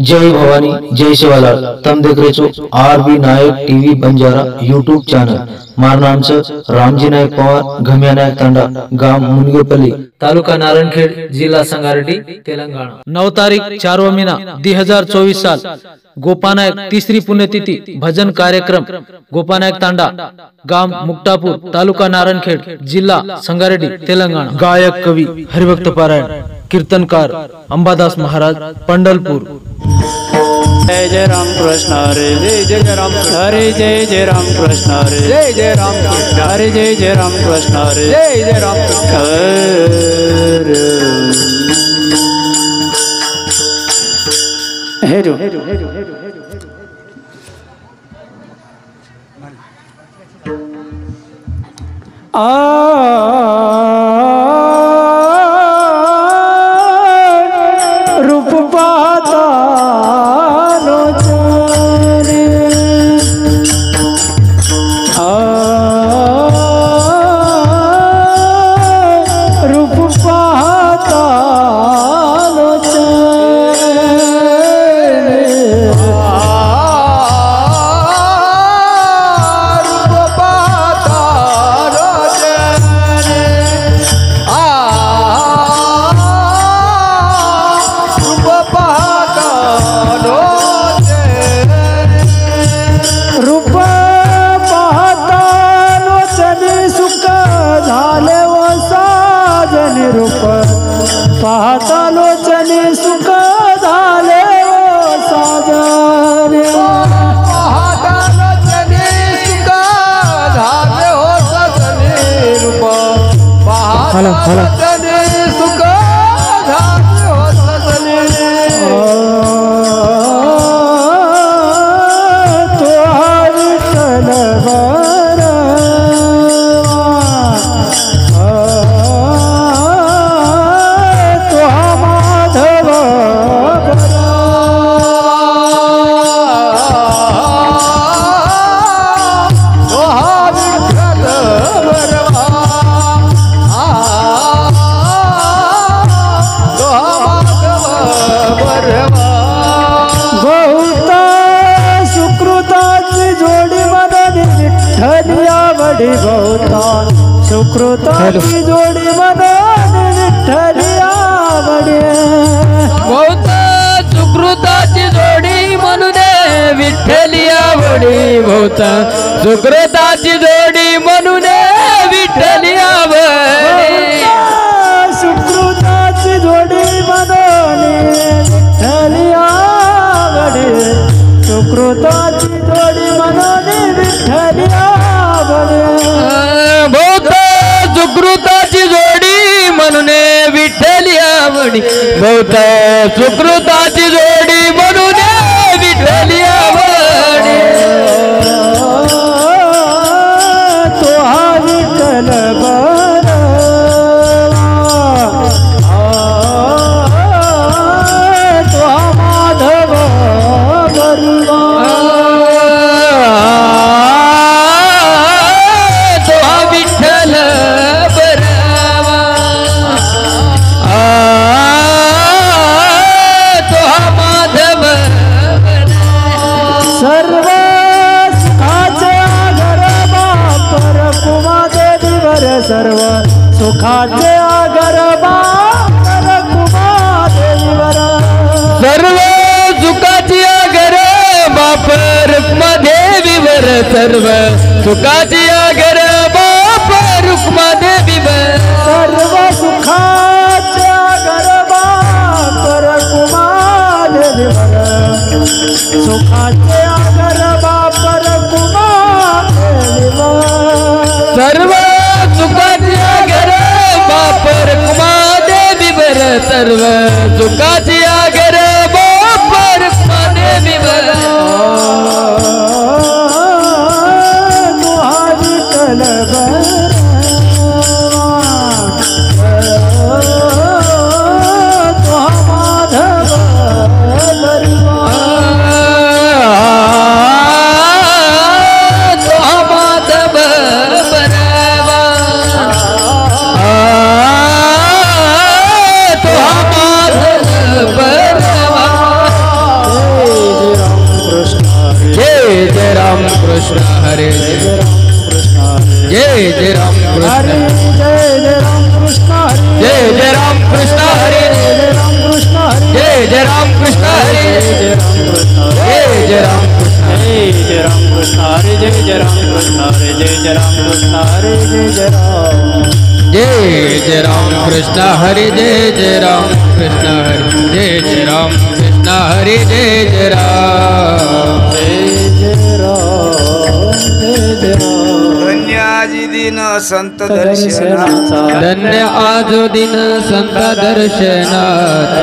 जय भवानी जय शिवालाल। तम देख रहे छो आरबी नायक टीवी बंजारा यूट्यूब चॅनल। मार नाम से रामजी नायक पवार, घमिया नायक तांडा, गाव मुनगेपल्ली, तालुका नारायणखेड, जिला संगारेड्डी, तेलंगाना। 9 तारीख 4 महीना 2024 साल गोपानायक तीसरी पुण्यतिथि भजन कार्यक्रम गोपानायक तांडा, गाव मुक्तापूर, तालुका नारायणखेड, जिला संगारेड्डी, तेलंगाना। गायक कवी हरिभक्त पारायण, कीर्तनकार अंबादास महाराज, पंढरपूर। जय जय राम कृष्ण हरे जय जय राम हरे जय जय राम कृष्ण हरे जय जय राम कृष्ण हरे जय जय राम कृष्ण हरे जय जय राम कृष्ण हेरो हेरो हेरो हेरो रूप पाता रूप पाता पाहता लोचने सुख झाले साजरे पाहता लोचने सुख झाले हो सजने रूप पाहता लोचने सुख झाले हो सजने तो हरि बहुता सुकृताची जोडी मनन विठ्ठलिया वडे बहुता सुकृताची जोडी म्हणून विठ्ठलिया वडे बहुता सुकृताची जोडी म्हणून विठ्ठलिया वडे सुकृताची जोडी म्हणून विठ्ठलिया वडे सुकृताची जोडी म्हणून विठ्ठलिया बहुत सुकृताची जोडी म्हणून विठ्ठली आवडी बहुत सुकृताची जोडी म्हणून विठ्ठली आवडी तो हा विठ्ठल तो हा माधव सर्व सुखाचे आगर बापर कुमा देवीवर सर्व सुखाची आगर बापर कुमा देवीवर सर्व सुखाची आगर बापर कुमा देवीवर सर्व सुखाचे आगर बापर कुमा देवीवर सुखाचे आगर बापर कुमा देवीवर सर्व सुखाची आगर बापर कुमा देवीवर सर्व सुखाची आगर बापर कुमा देवीवर तो हा विठ्ठल तो हा माधव तो हा माधव तो हा माधव कृष्ण हरे जय राम कृष्ण जय राम कृष्ण जय राम कृष्ण हरे जय राम कृष्ण हरे जय राम कृष्ण हरे जय राम कृष्ण हरे जय राम कृष्ण हरे जय राम कृष्ण हरे जय राम धन्य आजी दिन संत दर्शना धन्य आज दिन संत दर्शनाचा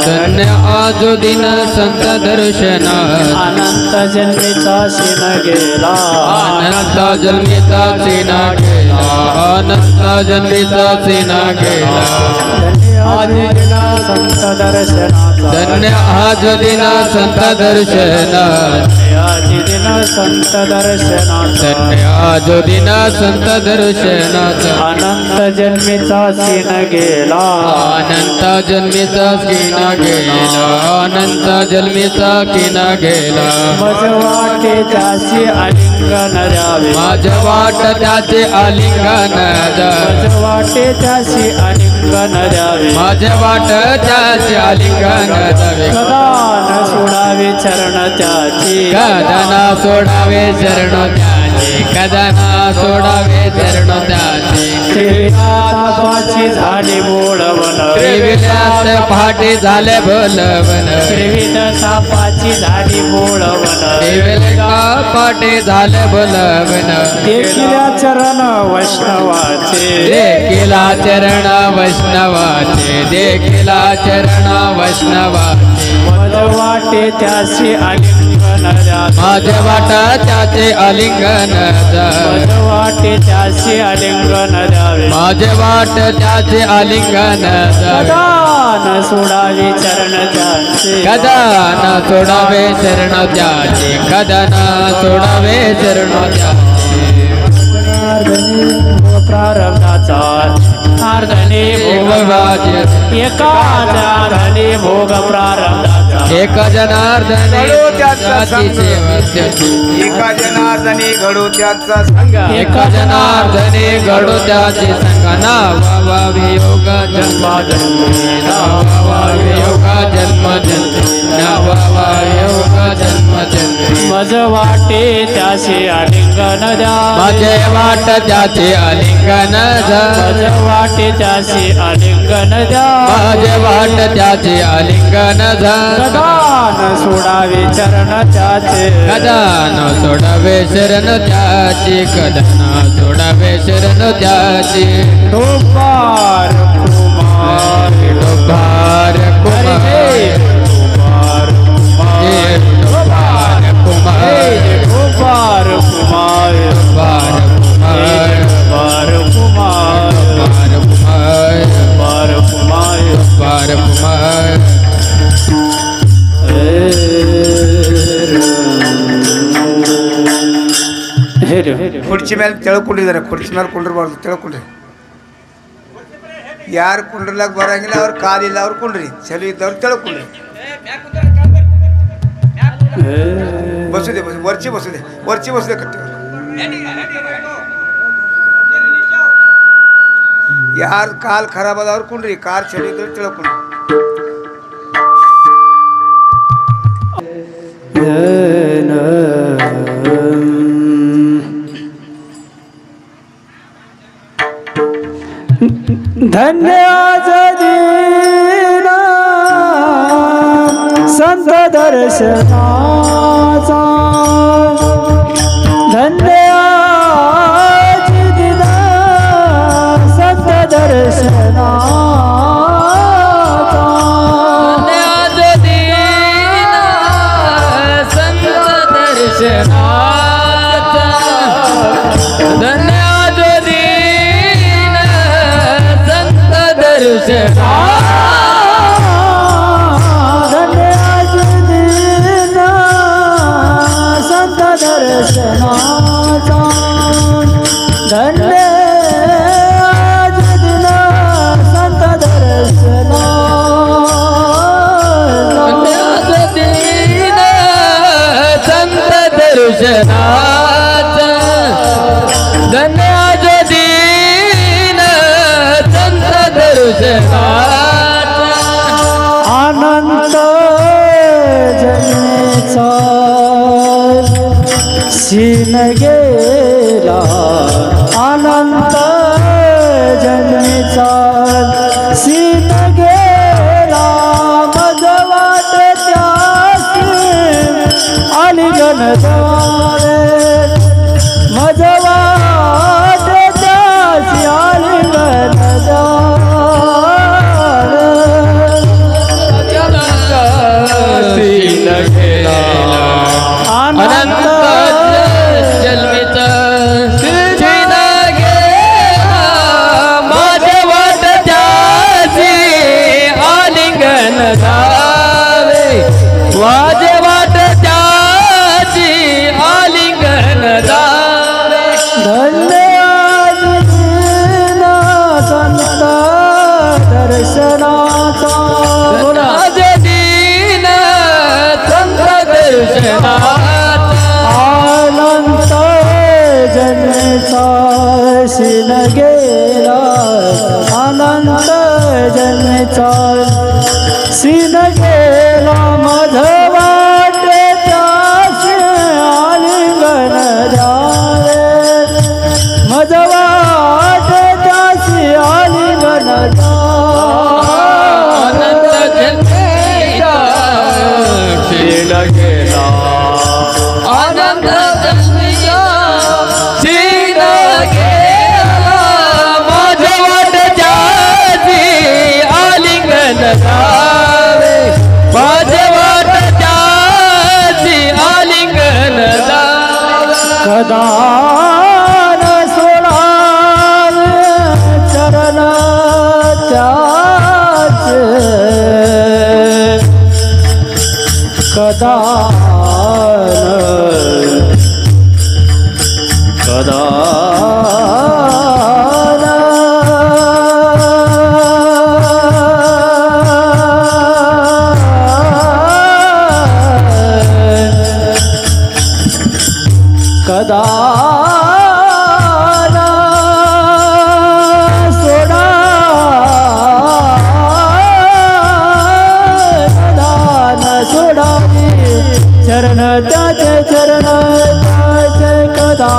धन्य आज दिन संत दर्शनाचा अनंत जन्मीचा सीन गेला अनंत जन्मीचा सीना गेला अनंत जन्मीचा सीना गेला संत दर्शनाचा धन्य आज दिन संत दर्शनाचा दिन संत दर्शनाचा धन्य आज दिन संत दर्शनाचा अनंत जन्मीचा सीन गेला अनंत जन्मीचा किना गेला अनंत जन्मीचा किना गेला मज वाटे त्याची आलिंगन द्यावे माझ्या वाट त्याचे आलिंगन मज वाटे त्याची आलिंगन द्यावे माझ्या वाट त्याचे आलिंगन द्यावे कदा न सोडावे चरण त्याची कदना सोडावे शरण त्याचे कदना सोडावे शरण त्याचे त्रिविधाची झाली बोळवण त्रिविधात पहाटे झाले बोलवण त्रिविध सापाची झाली बोळवण त्रिविधा पहाटे झाले बोलवण देखिल्या चरण वैष्णवाचे देखिला चरण वैष्णवाचे देखिला चरण वैष्णवाचे मज वाटे त्याची आलिंगन द्यावे माझ्या वाटा त्याचे आलिंगन मज वाटे त्याची आलिंगन द्यावे माझे वाट त्याचे आलिंगन कदा न सोडावे चरण त्याचे कदा न सोडावे शरण त्याचे कदा न सोडावे शरण त्याचे प्रारब्धाचा अर्धने भोग एका अर्धने भोग प्रारब्धाचा एक जनार्दने त्याची एका जनार्दने घडो त्याचा संग एका जनार्दने घडो त्याचे संगना वावा वियोग जन्म जन्मी नावा वियोग जन्म जन्मी नावा वियोग जन्म जन्मी मज वाटे त्याचे आलिंगन द्या माझे वाट त्याचे आलिंगन मज वाटे त्याचे आलिंगन द्या माझे वाट त्याचे आलिंगन कदा न सोडावे चरण त्याचे कदा न सोडावे शरण त्याची कदा न सोडावे शरण त्याची डोबार कुमार डोबार कुमार डोबार कुमार डोबार कुमार डोबार कुमार डोबार कुमार डोबार कुमार डोबार कुमार डोबार कुमार डोबार कुमार ಕುರ್ಚಿ ಮೇಲೆ ತೆಳ್ಕೊಂಡಿದ್ದಾರೆ ಕುರ್ಚಿ ಮೇಲೆ ಕುಂಡ್ರಬಾರ್ದು ತೆಳ್ಕೊಂಡ್ರಿ ಯಾರು ಕುಂಡ್ರಲಾಗ ಬರಂಗಿಲ್ಲ ಅವ್ರ ಕಾಲಿಲ್ಲ ಅವ್ರು ಕುಂಡ್ರಿ ಚಲೋ ಇದ್ದವ್ರು ತೆಳ್ಕೊಂಡ್ರಿ ಬಸುದೆ ವರ್ಚಿ ಬಸುದೆ ಕಟ್ಟಿ ಯಾರು ಕಾಲ್ ಖರಾಬ್ ಅದ ಅವ್ರು ಕುಂಡ್ರಿ ಕಾರ್ ಚಲೋ ಇದ್ದವ್ರು ತೆಳ್ಕೊಂಡ್ರಿ धन्य दिन संत दर्शनाचा धन्य दिन संत दर्शनाचा आज दिन संत दर्शनाचा धन्य आज दिन संत दर्शनाचा धन्य दिन संत दर्शनाचा सीन गेला अनंत जन्मीचा सीन गेला मज वाटत्यासी आलिंगन द्यावे मज वाटत्यासी आलिंगन सीन गेला अनंत जन्मीचा सीन गेला माझे वाट त्याची आलिंगन द्यावे माझे वाट त्याची आलिंगन द्यावे धन्य संत दर्शनाचा दीन संत दर्शनात अनंत जन्मीचा सीन गेला अनंत जन्मीचा सीन गेला मध वाटे त्यासी आलिंगन द्यावे मध वाटे त्यासी आलिंगन अनंत जन्मीचा सीन गेला अनंत जन्मीचा सीन गेला माझे वाट त्याची आलिंगन द्यावे माझे वाट त्याची आलिंगन द्यावे कदा न सोडावे चरण त्याचे कदा कदा न सोडा कदा न सोडावी चरण त्याचे चरण त्याचे कदा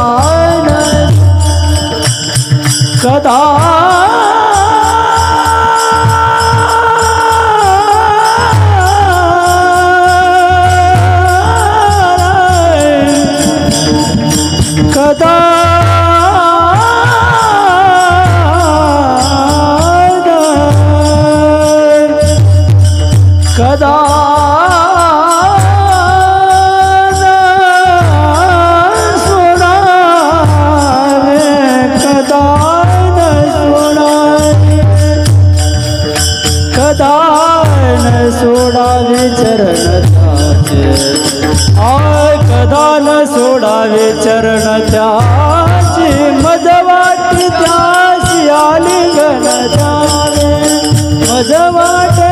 न कदा कदा कदा सोडावे कदा कदा न सोडावे चरण त्याचे आय कदा न सोडावे चरण त्याची मज वाटे त्याशी आलिंगन द्यावे मज वाटे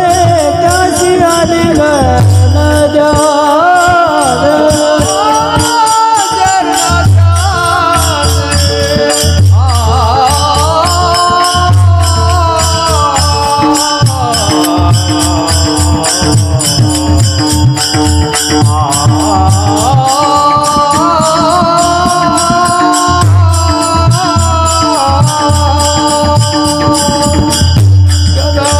त्याशी आलिंगन द्यावे कदा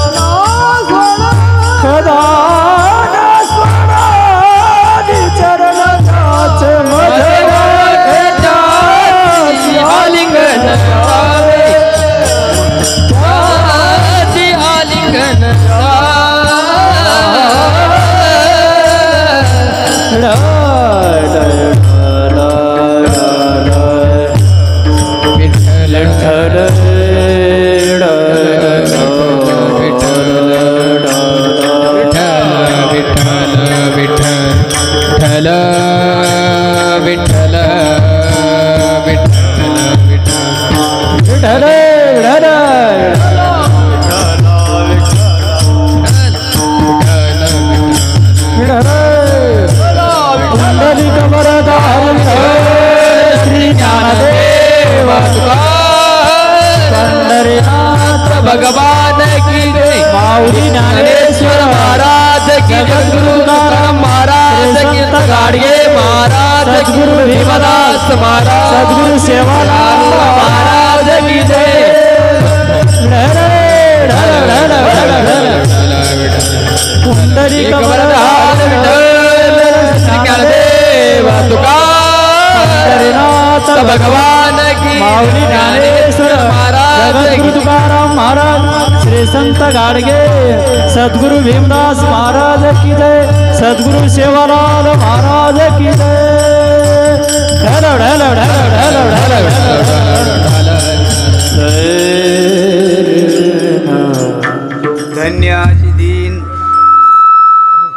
सद्गुरु भीमदास महाराज सद्गुरु सेवालाल महाराज की जय पुंडरी कमलधार हरिनाथ भगवान की माऊली ज्ञानेश्वर महाराज जगद्गुरु तुकाराम महाराज श्री संत गाडगे सद्गुरु भीमदास महाराज की जय सद्गुरु सेवालाल महाराज की जय ढलो ढलो ढलो ढलो ढलो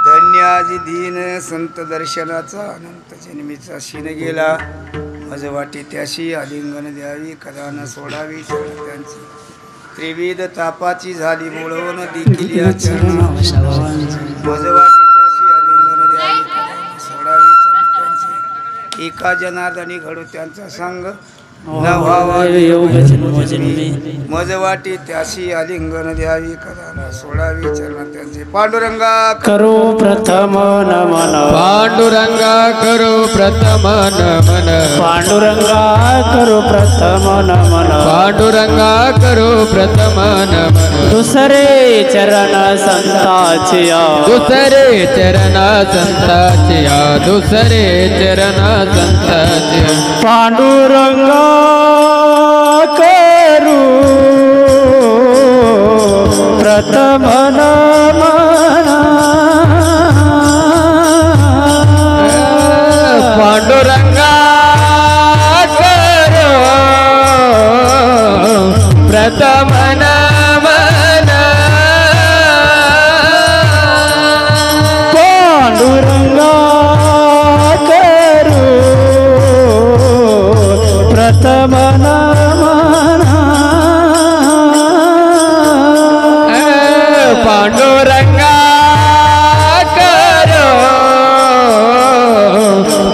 धन्याजी दीन संत दर्शनाचा अनंत जन्मीचा शीन गेला मज वाटी त्याशी आलिंगन द्यावी कदा न सोडावी चरण त्यांची त्रिविध तापाची झाली मुळवून देखील या चरण मज वाटी त्याशी आलिंगन द्यावी कदा न सोडावी चरण त्यांची एका जनार्दनी घडू त्यांचा संग न व्हावा मज वाटी त्याशी आलिंगन द्यावी कदा न सोडावी चरण त्यांचे पांडुरंगा करो प्रथम नमन पांडुरंगा करो प्रथम नमन पांडुरंगा करो प्रथम नमन पांडुरंगा करो प्रथम नमन दुसरे चरण संताचिया दुसरे चरण संताचिया दुसरे चरण संताचिया पांडुरंगा करू प्रथम नमन पांडुरंगा करो प्रथम नमन पांडुरंगा करू प्रथम नमन पांडुरंगा करो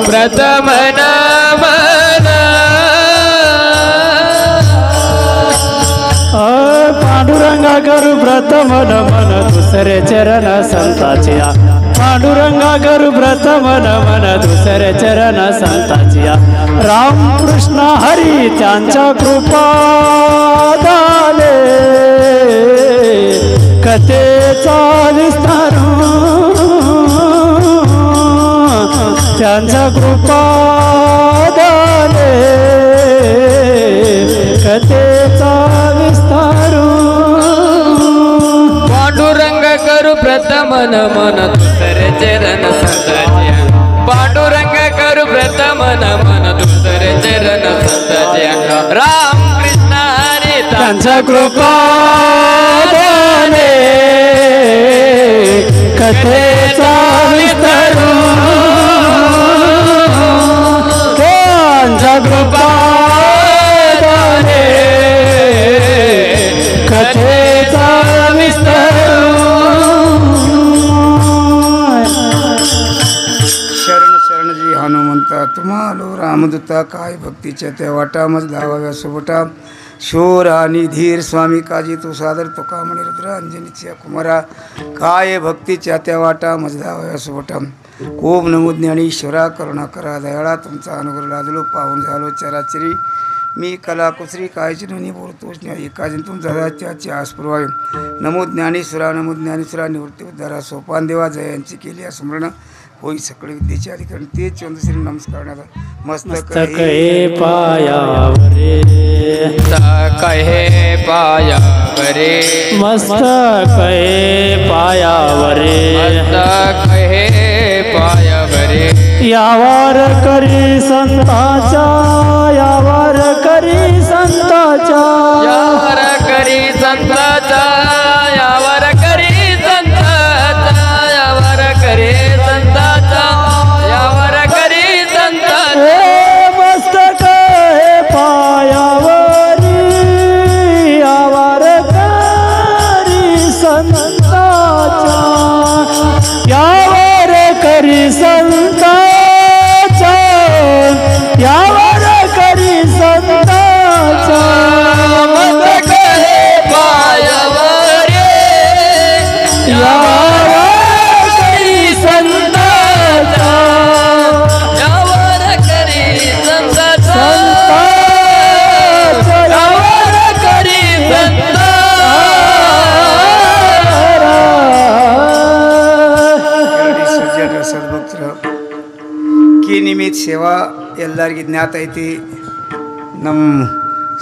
प्रथम नमन पांडुरंगा करू प्रथम नमन दुसरे चरण संताचिया पांडुरंगा करू प्रथम नमन दुसरे चरण संताचिया राम कृष्ण हरी त्यांच्या कृपा दाले कथेचा विस्तार त्यांचा कृपा दाले कथेचा विस्तार पांडुरंग करू प्रथम नमन दुसरे चरण संताचिया पांडुरंग करू प्रथम नमन दुसरे चरण संताचिया राम कृष्ण हरी त्यांचा कृपा दाले कथेचा विस्तार त्यांचा कृपा दाले कथेचा विस्तार शरण शरणजी हनुमंता तुम्हालो रामदूता काय भक्तीच्या त्या वाटा मज धावाव्या सुबटा शोर आणि धीर स्वामी काजी तू सादर तुका म्हणे रुद्र अंजनीच्या कुमारा काय भक्तीच्या त्या वाटा मज धावाव्या सुबटा ओम नमो ज्ञानेश्वरा करुणा करा दयाळा तुमचा अनुग्रह लादलो पाहून झालो चराचरी मी कला कुसरी कायची नोनी बोलतोच नाही एकाजन तुमचा त्याची आसपुरवाय नमो ज्ञानेश्वरा निवृत्ती उद्धारा सोपान देवा जयांची केली स्मरण होई सकळ विद्येचे अधिकरण ते चंद्रश्री नमस्कार मस्तक हे पायावरे कहे पायावरे मस्तक हे पायावरे कहे पायावरे यावर करी संताचा यावर करी संताचा यावर करी संताचा यावर करी संताचा यावर करी संताचा यावर करी संताचा मस्तक हे पायावरी यावर करी संताचा यावर करी संताचा यावर करी संताचा मस्तक हे पाया ಹುಟ್ಟಿ ನಿಮಿತ್ತ ಸೇವಾ ಎಲ್ಲರಿಗೆ ಜ್ಞಾತ ಐತಿ. ನಮ್ಮ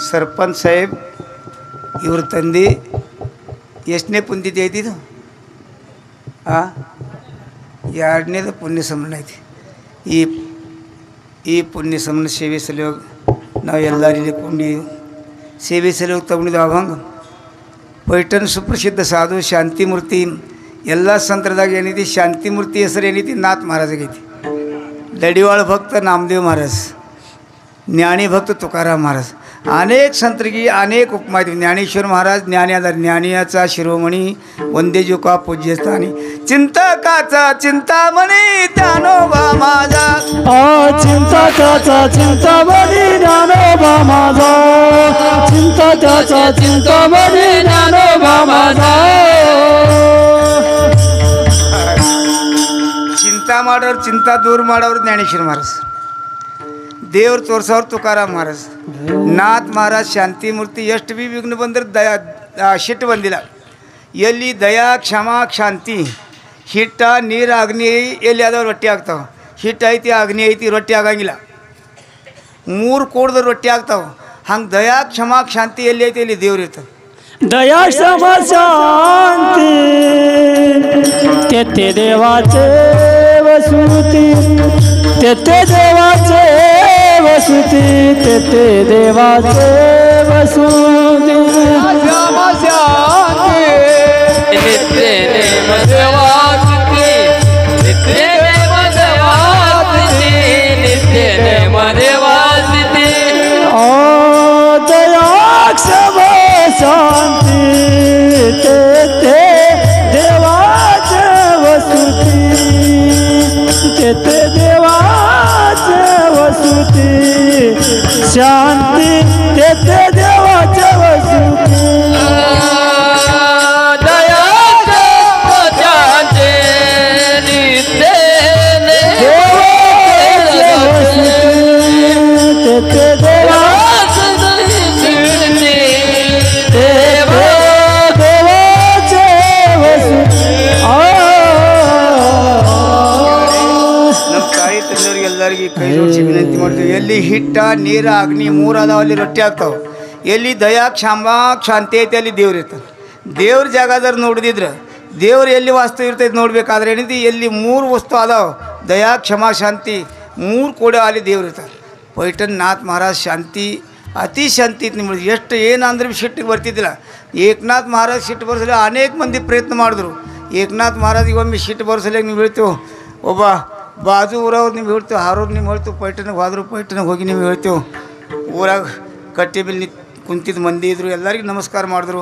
ಸರ್ಪಂಚ್ ಸಾಹೇಬ್ ಇವ್ರ ತಂದೆ ಎಷ್ಟನೇ ಪುಣ್ಯತಿಥಿ ಐತಿ ಇದು? ಎರಡನೇದು ಪುಣ್ಯ ಸಂಭ್ರಮ ಐತಿ. ಈ ಪುಣ್ಯ ಸಂಭ್ರಮ ಸೇವೆ ಸಲುವಾಗಿ ನಾವು ಎಲ್ಲರಿಗೆ ಕೊಂಡಿ ಸೇವೆ ಸಲುವಾಗಿ ತಗೊಂಡಿದ್ದು. ಅವಂಗೆ पैठण सुप्रसिद्ध साधू शांतिमूर्ती ಎಲ್ಲ ಸಂತ್ರದಾಗ ಏನೈತಿ ಶಾಂತಿಮೂರ್ತಿ ಹೆಸರು ಏನೈತಿ ನಾಥ ಮಹಾರಾಜಗೈತಿ. दडीवाळ भक्त नामदेव महाराज, ज्ञानी भक्त तुकाराम महाराज, अनेक संतरिगी अनेक उपमा आहेत. ज्ञानेश्वर महाराज ज्ञानाधार ज्ञानियाचा शिरोमणी वंदेजुका पूज्यस्थानी चिंतकाचा चिंतामणी ज्ञानोबा माझा चिंतकाचा चिंतामणी ज्ञानोबा माझा चिंतकाचा चिंतामणी ज्ञानोबा माझा चिंता ಮಾಡೋರು चिंता दूर ಮಾಡೋರು ज्ञानेश्वर महाराज, ದೇವ್ರ ತೋರ್ಸೋರು ತುಕಾರಾಮ್ ಮಹಾರಾಜ್, ನಾಥ್ ಮಹಾರಾಜ್ ಶಾಂತಿಮೂರ್ತಿ. ಎಷ್ಟು ಭೀ ವಿಘ್ನ ಬಂದ್ರೆ ದಯಾ ಶಿಟ್ಟು ಬಂದಿಲ್ಲ. ಎಲ್ಲಿ ದಯಾ ಕ್ಷಮಾ ಶಾಂತಿ ಹಿಟ್ಟ ನೀರು ಅಗ್ನಿ ಎಲ್ಲಿ ಆದವ್ರು ರೊಟ್ಟಿ ಆಗ್ತಾವೆ. ಹಿಟ್ಟು ಐತಿ ಅಗ್ನಿ ಐತಿ ರೊಟ್ಟಿ ಆಗಂಗಿಲ್ಲ. ಮೂರು ಕೂಡ್ದು ರೊಟ್ಟಿ ಆಗ್ತಾವೆ. ಹಂಗೆ ದಯಾ ಕ್ಷಮಾ ಶಾಂತಿ ಎಲ್ಲಿ ಐತಿ ಎಲ್ಲಿ ದೇವ್ರು ಇರ್ತವೆ. दया क्षमा शांती तेथे देवाचे वसुती तेथे देवाचे वसुती तेथे देवाचे वसुती क्षमा शांती नित्य देव देवाची नित्य देव देवाची नित्य देव देवाची ओ दया क्षमा शांती तेथे देवाचे वसुती तेथे देवाचे वसुती शांती तेथे देवाचे वसुती दयाचे वचनाचे नित्य देवाचे वसुती तेथे देवाचे ಎಲ್ಲರಿಗೆ ಕೈ ಜೋಡಿಸಿ ವಿನಂತಿ ಮಾಡ್ತೀವಿ. ಎಲ್ಲಿ ಹಿಟ್ಟ ನೀರು ಅಗ್ನಿ ಮೂರು ಅದಾವ ಅಲ್ಲಿ ರೊಟ್ಟಿ ಆಗ್ತಾವೆ. ಎಲ್ಲಿ ದಯಾ ಕ್ಷಮಾ ಶಾಂತಿ ಐತಿ ಅಲ್ಲಿ ದೇವ್ರು ಇರ್ತಾರೆ. ದೇವ್ರ ಜಾಗದಾರು ನೋಡಿದ್ರೆ ದೇವ್ರು ಎಲ್ಲಿ ವಾಸ್ತು ಇರ್ತೈತೆ ನೋಡ್ಬೇಕಾದ್ರೆ ಏನೈತಿ ಎಲ್ಲಿ ಮೂರು ವಸ್ತು ಅದಾವೆ ದಯಾ ಕ್ಷಮಾ ಶಾಂತಿ ಮೂರು ಕೂಡ ಅಲ್ಲಿ ದೇವ್ರು ಇರ್ತಾರೆ. पैठण नाथ महाराज शांती अति शांती निम्मळी ಎಷ್ಟು ಏನಂದ್ರೆ ಸಿಟ್ಟಿಗೆ ಬರ್ತಿದ್ದಿಲ್ಲ. ಏಕನಾಥ ಮಹಾರಾಜ್ ಸಿಟ್ಟು ಬರ್ಸಲಿ ಅನೇಕ ಮಂದಿ ಪ್ರಯತ್ನ ಮಾಡಿದ್ರು. ಏಕನಾಥ ಮಹಾರಾಜಿಗೆ ಒಮ್ಮೆ ಸಿಟ್ಟು ಬರ್ಸಲಿಗೆ ನೀವು ಹೇಳ್ತೇವೆ, ಒಬ್ಬ ಬಾಜು ಊರವ್ರು ನೀವು ಹೇಳ್ತೇವೆ, ಹಾರೋರು ನೀವು ಹೇಳ್ತೇವೆ, पैठणಗೆ ಹೋದ್ರು पैठणಗೆ ಹೋಗಿ ನೀವು ಹೇಳ್ತೇವೆ. ಊರಾಗ ಕಟ್ಟೆ ಮೇಲೆ ಕುಂತಿದ್ದ ಮಂದಿ ಇದ್ರು, ಎಲ್ಲರಿಗೂ ನಮಸ್ಕಾರ ಮಾಡಿದ್ರು.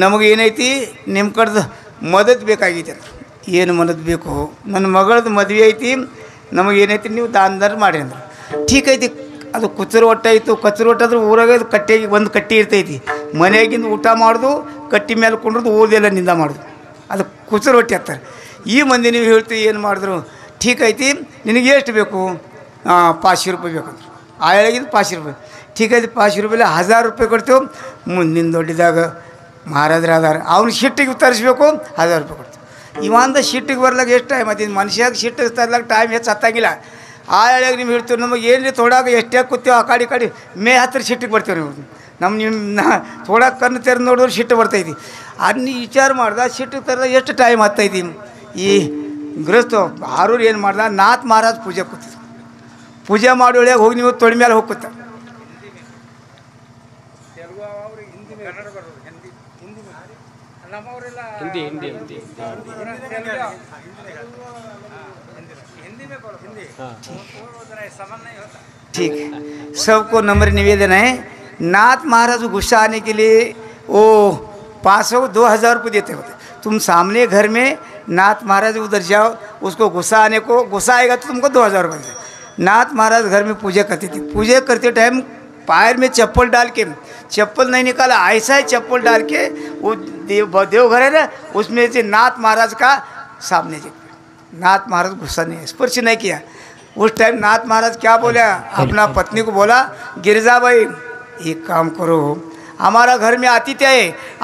ನಮಗೆ ಏನೈತಿ ನಿಮ್ಮ ಕಡ್ದು ಮದತ್ ಬೇಕಾಗೈತೆ. ಏನು ಮದತ್ ಬೇಕು? ನನ್ನ ಮಗಳದ್ದು ಮದುವೆ ಐತಿ, ನಮಗೇನೈತಿ ನೀವು ದಾನದಾರ ಮಾಡಿ ಅಂದ್ರೆ ಠೀಕ್ ಐತಿ. ಅದು ಕುಚ್ಚರು ಒಟ್ಟಾಯಿತು. ಕಚ್ಚರು ಒಟ್ಟಾದ್ರೆ ಊರಾಗ ಕಟ್ಟೆಗೆ ಒಂದು ಕಟ್ಟಿ ಇರ್ತೈತಿ. ಮನೆಯಾಗಿಂದ ಊಟ ಮಾಡೋದು ಕಟ್ಟಿ ಮೇಲೆ ಕೊಂಡ್ರದು ಊರ್ದೆಲ್ಲ ನಿಂದ ಮಾಡೋದು, ಅದು ಕುಚ್ಚರು ರೊಟ್ಟಿ ಹಾಕ್ತಾರೆ. ಈ ಮಂದಿ ನೀವು ಹೇಳ್ತೀವಿ ಏನು ಮಾಡಿದ್ರು ಠೀಕ್ ಐತಿ, ನಿನಗೆ ಎಷ್ಟು ಬೇಕು? 500 ರೂಪಾಯಿ ಬೇಕಂದ್ರೆ ಆಯಾಗಿಂದ 500 ರೂಪಾಯಿ. ಠೀಕ್ ಐತಿ 500 ರೂಪಾಯಿ 1000 ರೂಪಾಯಿ ಕೊಡ್ತೇವೆ. ಮುಂದಿನ ದೊಡ್ಡದಾಗ ಮಹಾರಾಜರು ಅದಾರ, ಅವ್ನು ಶಿಟ್ಟಿಗೆ ತರಿಸ್ಬೇಕು 1000 ರೂಪಾಯಿ ಕೊಡ್ತೇವೆ. ಇವಂದ ಶಿಟ್ಟಿಗೆ ಬರ್ಲಾಗ ಎಷ್ಟು ಟೈಮ್ ಆಯ್ತು? ಮನುಷ್ಯಾಗ ಶಿಟ್ಟಿಗೆ ತರ್ಲಾಗ ಟೈಮ್ ಹೆಚ್ಚು ಹತ್ತಂಗಿಲ್ಲ. ಆ ಎಳೆಯಾಗ ನೀವು ಹೇಳ್ತೀವಿ ನಮಗೆ ಏನು ತೊಡಾಗ ಎಷ್ಟೇ ಕೂತೀವಿ ಆ ಕಡೆ ಮೇ ಹತ್ತಿರ ಶಿಟ್ಟಿಗೆ ಬರ್ತೀವಿ ನೀವು. ನಿಮ್ಮ ಥೋಡಾ ಕಣ್ಣು ತೆರೆದು ನೋಡಿದ್ರೆ ಶಿಟ್ಟು ಬರ್ತೈತಿ. ಅದನ್ನ ವಿಚಾರ ಮಾಡ್ದೆ ಶಿಟ್ಟಿಗೆ ತರದ ಎಷ್ಟು ಟೈಮ್ ಹತ್ತೈತಿ. ಈ ಗೃಹಸ್ಥ ಆರೂರು ಏನು ಮಾಡ್ದ, ನಾಥ್ ಮಹಾರಾಜ್ ಪೂಜೆ ಕೂತಿದ್ರು. ಪೂಜೆ ಮಾಡಿ ಒಳಗೆ ಹೋಗಿ ನೀವು ತೊಳೆ ಮೇಲೆ ಹೋಗ್ಕೂತ. ठीक, सबको नम्र निवेदन है, नाथ महाराज गुस्सा आने के लिए वो 500-2000 रुपये देते होते. तुम सामने घर में नाथ महाराज उधर जाओ, उसको गुस्सा आने को गुस्सा आएगा तो तुमको 2000 रुपये देते. नाथ महाराज घर में पूजा करते थे. पूजा करते टाइम पैर में चप्पल डाल के, चप्पल नहीं निकाला, ऐसा ही चप्पल डाल के वो देवघर है ना, उसमें से नाथ महाराज का सामने से नाथ महाराज गुस्सा नहीं, स्पर्श नहीं किया. उस टाइम नाथ महाराज क्या बोला, अपना पत्नी को बोला, गिरजा भाई एक काम करो, हमारा घर में आतिथ्य है,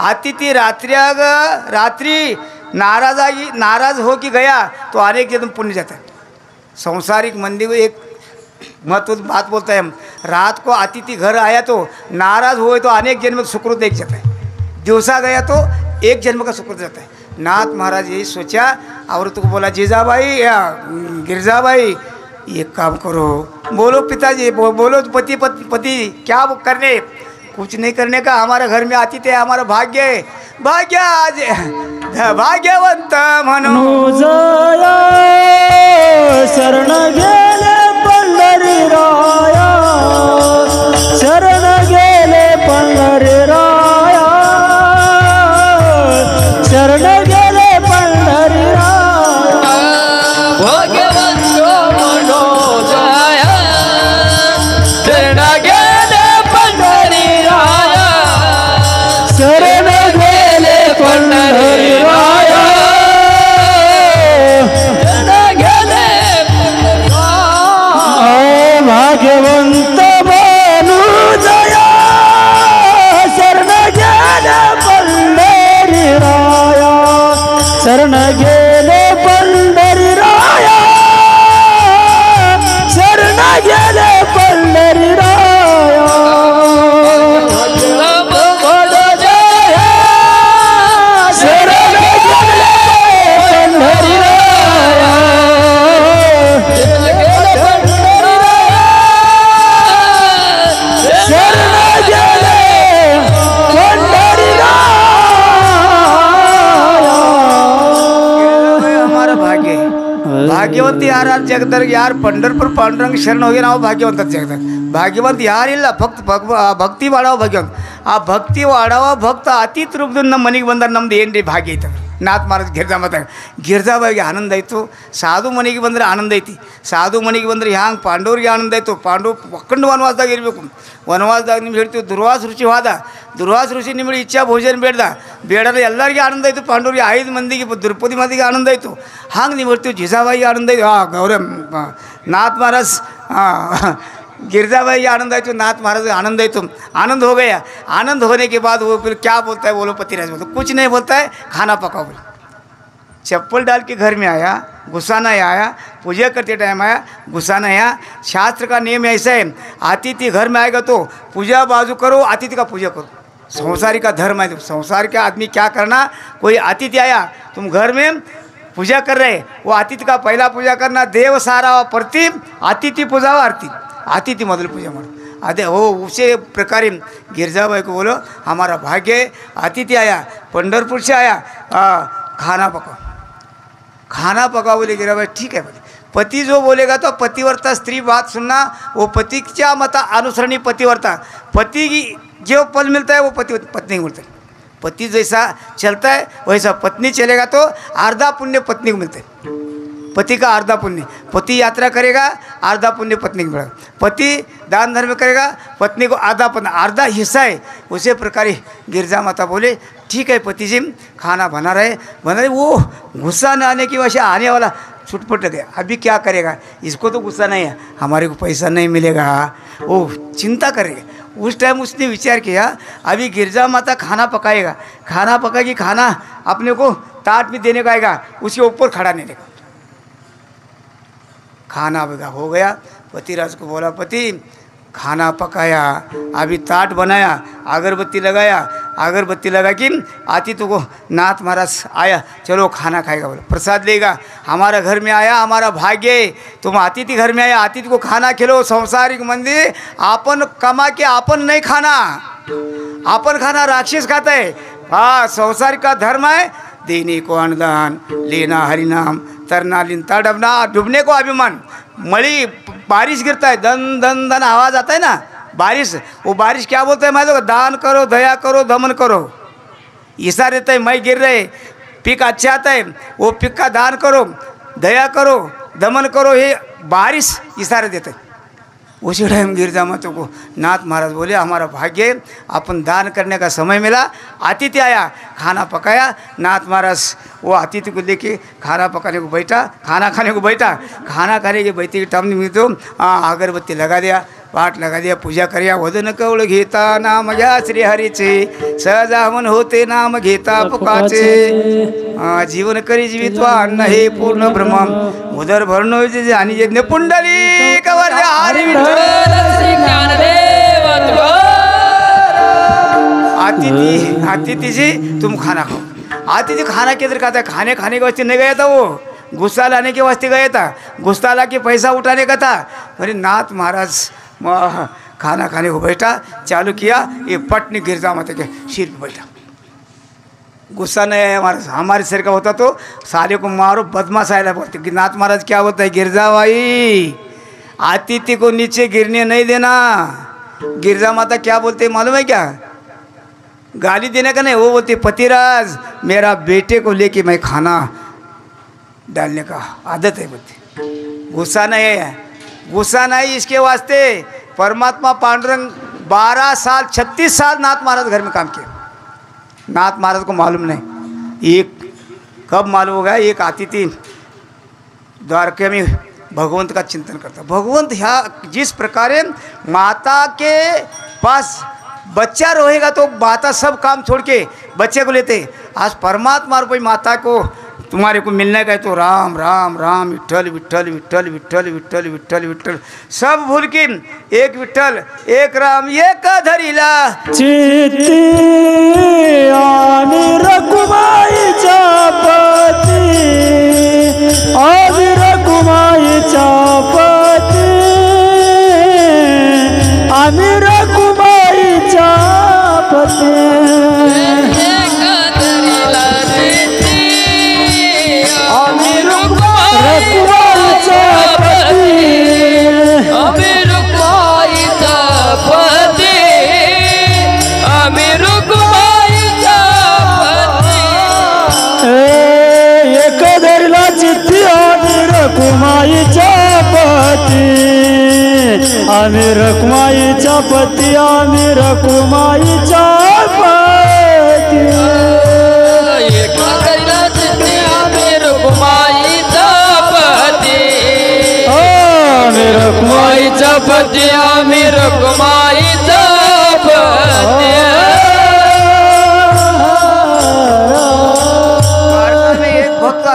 आतिथ्य रात्रि नाराज हो कि गया तो अनेक जन्म पुण्य जाता है. संसारिक मंदिर एक महत्वपूर्ण बात बोलता है, रात को अतिथि घर आया तो नाराज हुए तो अनेक जन्म का सुकृत देख जाता है, दिवसा गया तो एक जन्म का सुकृत जाता है। नाथ महाराज यही सोचा और तुमको बोला जीजाबाई या गिरजाबाई एक काम करो, बोलो पिताजी, बोलो पति क्या करने, कुछ नहीं करने का, हमारे घर में अतिथि है, हमारा भाग्य है, भाग्य आज भाग्यवंत म्हणून शरण गेले पंढरी राया, शरण गेले पंढरी राया, शरण गेले पंढरी राया, भाग्यवंत मनोजया, शरण गेले पंढरी राया, शरण गेले पंढरी राया, शरण गेले पंढरी राया, भाग्यवंत मनोजया, शरण गेले पंढरी राया, शरण गेले पंढरी राया, शरण गेले पंढरी राया, शरण गेले पंढरी राया, शरण गेले पंढरी राया. हमारा भाग्य है, भाग्यवंत यार जगदर यार पंढरपूर पांडुरंग शरण होगे ನಾವು ಭಾಗ್ಯವಂತ जगदर ಭಾಗ್ಯವಂತ ಯಾರಿಲ್ಲ ಭಕ್ತಿ ಮಾಡಾವ ಭಾಗ್ಯವಂತ ಆ ಭಕ್ತಿ ಮಾಡಾವ ಭಕ್ತ ಅತೀತ ರೂಪದಿಂದ ನಮ್ಮ ಮನೆಗೆ ಬಂದಾರ ನಮ್ದು ಏನ್ರಿ ಭಾಗ್ಯ ಐತೆ ನಾಥ ಮಹಾರಾಜ್ ಗಿರ್ಜಾಬಾಯಿಗೆ ಆನಂದ ಆಯಿತು ಸಾಧು ಮನೆಗೆ ಬಂದರೆ ಆನಂದ ಐತಿ ಸಾಧು ಮನೆಗೆ ಬಂದರೆ ಹ್ಯಾಂಗೆ ಪಾಂಡವ್ರಿಗೆ ಆನಂದ ಆಯಿತು ಪಾಂಡವ್ ಒಕ್ಕಂಡು ವನವಾಸದಾಗ ಇರಬೇಕು ವನವಾಸದಾಗ ನಿಮ್ಗೆ ಹೇಳ್ತೀವಿ ದುರ್ವಾಸ ರುಚಿ ಹೋದ ದುರ್ವಾಸ ಋಷಿ ನಿಮಗೆ ಇಚ್ಛಾ ಭೋಜನ ಬೇಡಲ್ಲ ಎಲ್ಲರಿಗೆ ಆನಂದ ಆಯಿತು ಪಾಂಡವ್ರಿಗೆ 5 ಮಂದಿಗೆ ದ್ರೌಪದಿ ಮಂದಿಗೆ ಆನಂದ ಆಯಿತು ಹಾಂಗೆ ನೀವು ಹೇಳ್ತೀವಿ ಜಿಜಾಬಾಯಿಗೆ ಆನಂದ ಆಯಿತು ಗೌರವ नाथ महाराज गिरजाबाई आनंद आए तो नाथ महाराज आनंद आए तो आनंद हो गया। आनंद होने के बाद वो फिर क्या बोलता है, बोलो पतिराज बोलता कुछ नहीं बोलता है, खाना पकाओ बोले। चप्पल डाल के घर में आया, गुस्सा नहीं आया, पूजा करते टाइम आया, गुस्सा नहीं आया। शास्त्र का नियम ऐसा है, अतिथि घर में आएगा तो पूजा बाजू करो, अतिथि का पूजा करो। संसारी का धर्म है, संसार का आदमी क्या करना, कोई अतिथि आया तुम घर में पूजा कर रहे, वो अतिथि का पहला पूजा करना, देव सारा प्रति अतिथि पूजा आरती अतिथि ಮೊದಲು पूजा मारो। अरे हो उसे प्रकार गिरजाबाई को बोलो हमारा भाग्य अतिथि आया, पंढरपुर से आया, खाना पकाओ। खाना पकाओ बोले गिरजाबाई ठीक है बोले। पति जो बोलेगा तो पतिव्रता स्त्री बात सुनना, वो पति क्या मता अनुसरणी पतिव्रता, पति की जो फल मिलता है वो पत्नी को मिलता है। पति जैसा चलता है वैसा पत्नी चलेगा तो आधा पुण्य पत्नी को मिलता है। पति का आधा पुण्य, पति यात्रा करेगा आधा पुण्य पत्नी को मिलेगा, पति दान धर्म करेगा पत्नी को आधा हिस्सा है। उसी प्रकार गिरजा माता बोले ठीक है पति जी खाना बना रहे वो गुस्सा न आने की वजह आने वाला छुटपुट गया। अभी क्या करेगा, इसको तो गुस्सा नहीं है, हमारे को पैसा नहीं मिलेगा, वो चिंता करेगा। उस टाइम उसने विचार किया अभी गिरजा माता खाना पकाएगा, खाना पकाएगी, खाना अपने को ताट में देने का आएगा, उसके ऊपर खड़ा नहीं देगा। खाना बगा हो गया, पतिराज को बोला पति खाना पकाया, अभी ताट बनाया, अगरबत्ती लगा कि अतिथि को नाथ महाराज आया, चलो खाना खाएगा बोला, प्रसाद लेगा, हमारा घर में आया हमारा भाग्य, तुम अतिथि घर में आया, अतिथि को खाना खिलो। संसारिक मंदिर आपन कमा के आपन नहीं खाना, आपन खाना राक्षस खाता है। हाँ संसारिक का धर्म है, देने को अनुदान, लेना हरिनाम, तरना लिनता डबना, डूबने को अभिमान। मड़ी बारिश गिरता है, दन दन दन आवाज़ आता है ना बारिश, वो बारिश क्या बोलता है, मैं तो दान करो, दया करो, दमन करो, ईसा रहता है। मैं गिर रहे पिक अच्छा आता है, वो पिक का दान करो, दया करो, दमन करो, ये बारिश इशारे देता है। उसी टाइम गिरजा माता को नाथ महाराज बोले हमारा भाग्य अपन दान करने का समय मिला, अतिथि आया, खाना पकाया। नाथ महाराज वो अतिथि को लेके खाना पकाने को बैठा, खाना खाने को बैठा, खाना खाने के बैठे के टाइम में तो अगरबत्ती लगा दिया, पाठ लगा द्या पूजा कर्या वदन कवळ घेता नाम घ्या श्री हरीचे सहजावन होते नाम घेता पुकाचे जीवन करी जीवित्वा अन्न हे पूर्ण ब्रह्म उदर भरणो आणि यज्ञ पुंडली कवर हरी अतिथि जी तुम खाना खाओ अतिथि खाना किधर खाता है खाने के वास्ते नहीं गया था वो गुस्सा लाने के वास्ते गया था गुस्सा ला के पैसा उठाने का था मेरे नाथ महाराज खाना खाने को बैठा चालू किया ये पटनी गिरजा माता के सिर पे बैठा गुस्सा नहीं है हमारे सिर का होता तो सारे को मारो बदमाश आया बोलते कि नाथ महाराज क्या बोलता है गिरजा भाई अतिथि को नीचे गिरने नहीं देना गिरजा माता क्या बोलते हैं मालूम है क्या गाली देने का नहीं वो बोलते पतिराज मेरा बेटे को लेके मैं खाना डालने का आदत है बोलते गुस्सा नहीं इसके वास्ते परमात्मा पांडुरंग 12 साल 36 साल नाथ महाराज घर में काम किया नाथ महाराज को मालूम नहीं एक कब मालूम होगा एक अतिथि द्वारका में भगवंत का चिंतन करता भगवंत ह्या जिस प्रकारे माता के पास बच्चा रहेगा तो माता सब काम छोड़ के बच्चे को लेते आज परमात्मा रूपी माता को तुम्हारे को मिलने का है तो राम राम राम विठ्ठल विठ्ठल विठ्ठल विठ्ठल विठ्ठल विठ्ठल विठ्ठल सब भूल के एक विठ्ठल एक राम एक धरिला चित्ती आणि रकुमाईच्या पती आणि रकुमाईच्या पती आम्ही रकुमाईच्या पती आम्ही रकुमाईच्या पती आम्ही रकुमाईच्या पती आम्ही रकुमाईच्या पती आम्ही रकुमाईच्या पती आम्ही रकुमाईच्या पती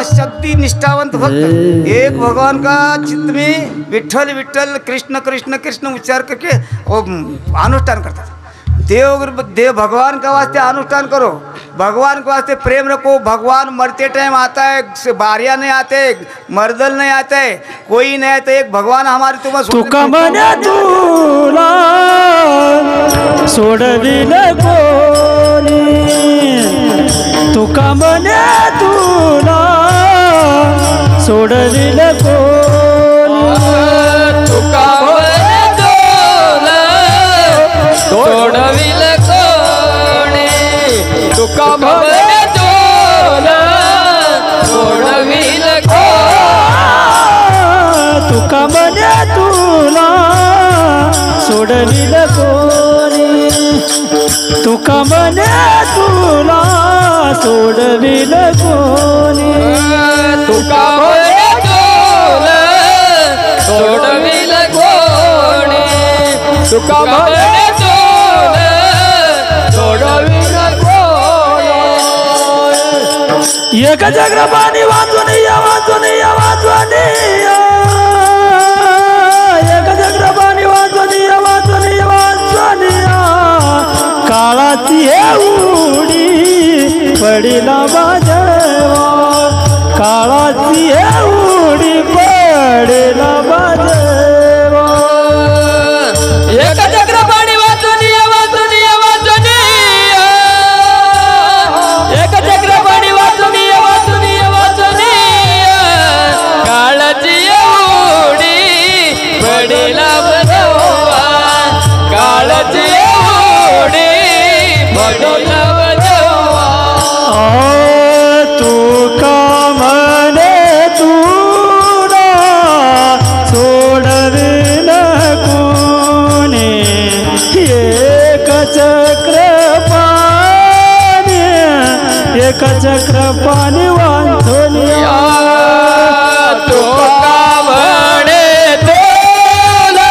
शक्ति निष्ठावंत भक्त एक भगवान का चित्त में विठ्ठल विठ्ठल कृष्ण कृष्ण कृष्ण उच्चार करके वो अनुष्ठान करता था देव भगवान का वास्ते अनुष्ठान करो भगवान के वास्ते प्रेम रखो भगवान मरते टाइम आता है बारिया नहीं आते मर्दल नहीं आते कोई नहीं आता एक भगवान हमारे तुका मने तुला सोडविल कोणी तुका मने तुला सोडविल कोणी तुका मने तुला सोडविल कोणी तुका मने तुला सोडविल तुका मने तुला सोडविल कोणी तुका मने तुला सोडविल कोणी तुका मने तुला सोडविल कोणी तुका मने तुला सोडविल कोणी एक जगरपाणी वाचून या वाचून या वाचून एक जगरपाणी वाचून या वाचून या वाचून काळाची उडी पडिला बाजवा काळाची उडी पडिला बाजवा एक चक्रपाणी वाचून या वाचून या वाचून एक चक्रपाणी वाचून या वाचून या वाचून काळाची उडी पडिला बाजवा काळाची उडी पडिला तुका मने तुला सोडविल कोणी एक चक्रपाणी वाचून तुका मने तुला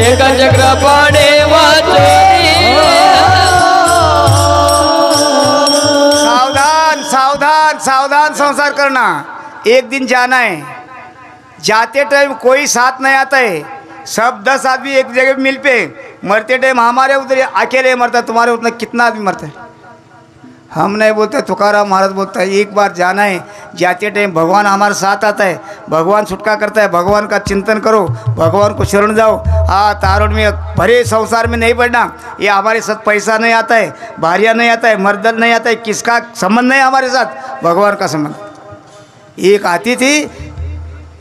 एक चक्र पड़े सावधान सावधान सावधान संसार करना। एक दिन जाना है, जाते टाइम कोई साथ नहीं आता है, सब 10 आदमी एक जगह मिल पे, मरते टाइम हमारे उधर अकेले मरता, तुम्हारे उतना कितना आदमी मरता है। हम नहीं बोलते, तुकाराम महाराज बोलता है एक बार जाना है, जाते टाइम भगवान हमारे साथ आता है, भगवान छुटका करता है, भगवान का चिंतन करो, भगवान को शरण जाओ। तारुण में भरे संसार में नहीं पड़ना। ये हमारे साथ पैसा नहीं आता है, भारिया नहीं आता है, मर्दन नहीं आता है, किसका संबंध नहीं हमारे साथ, भगवान का संबंध। एक आती थी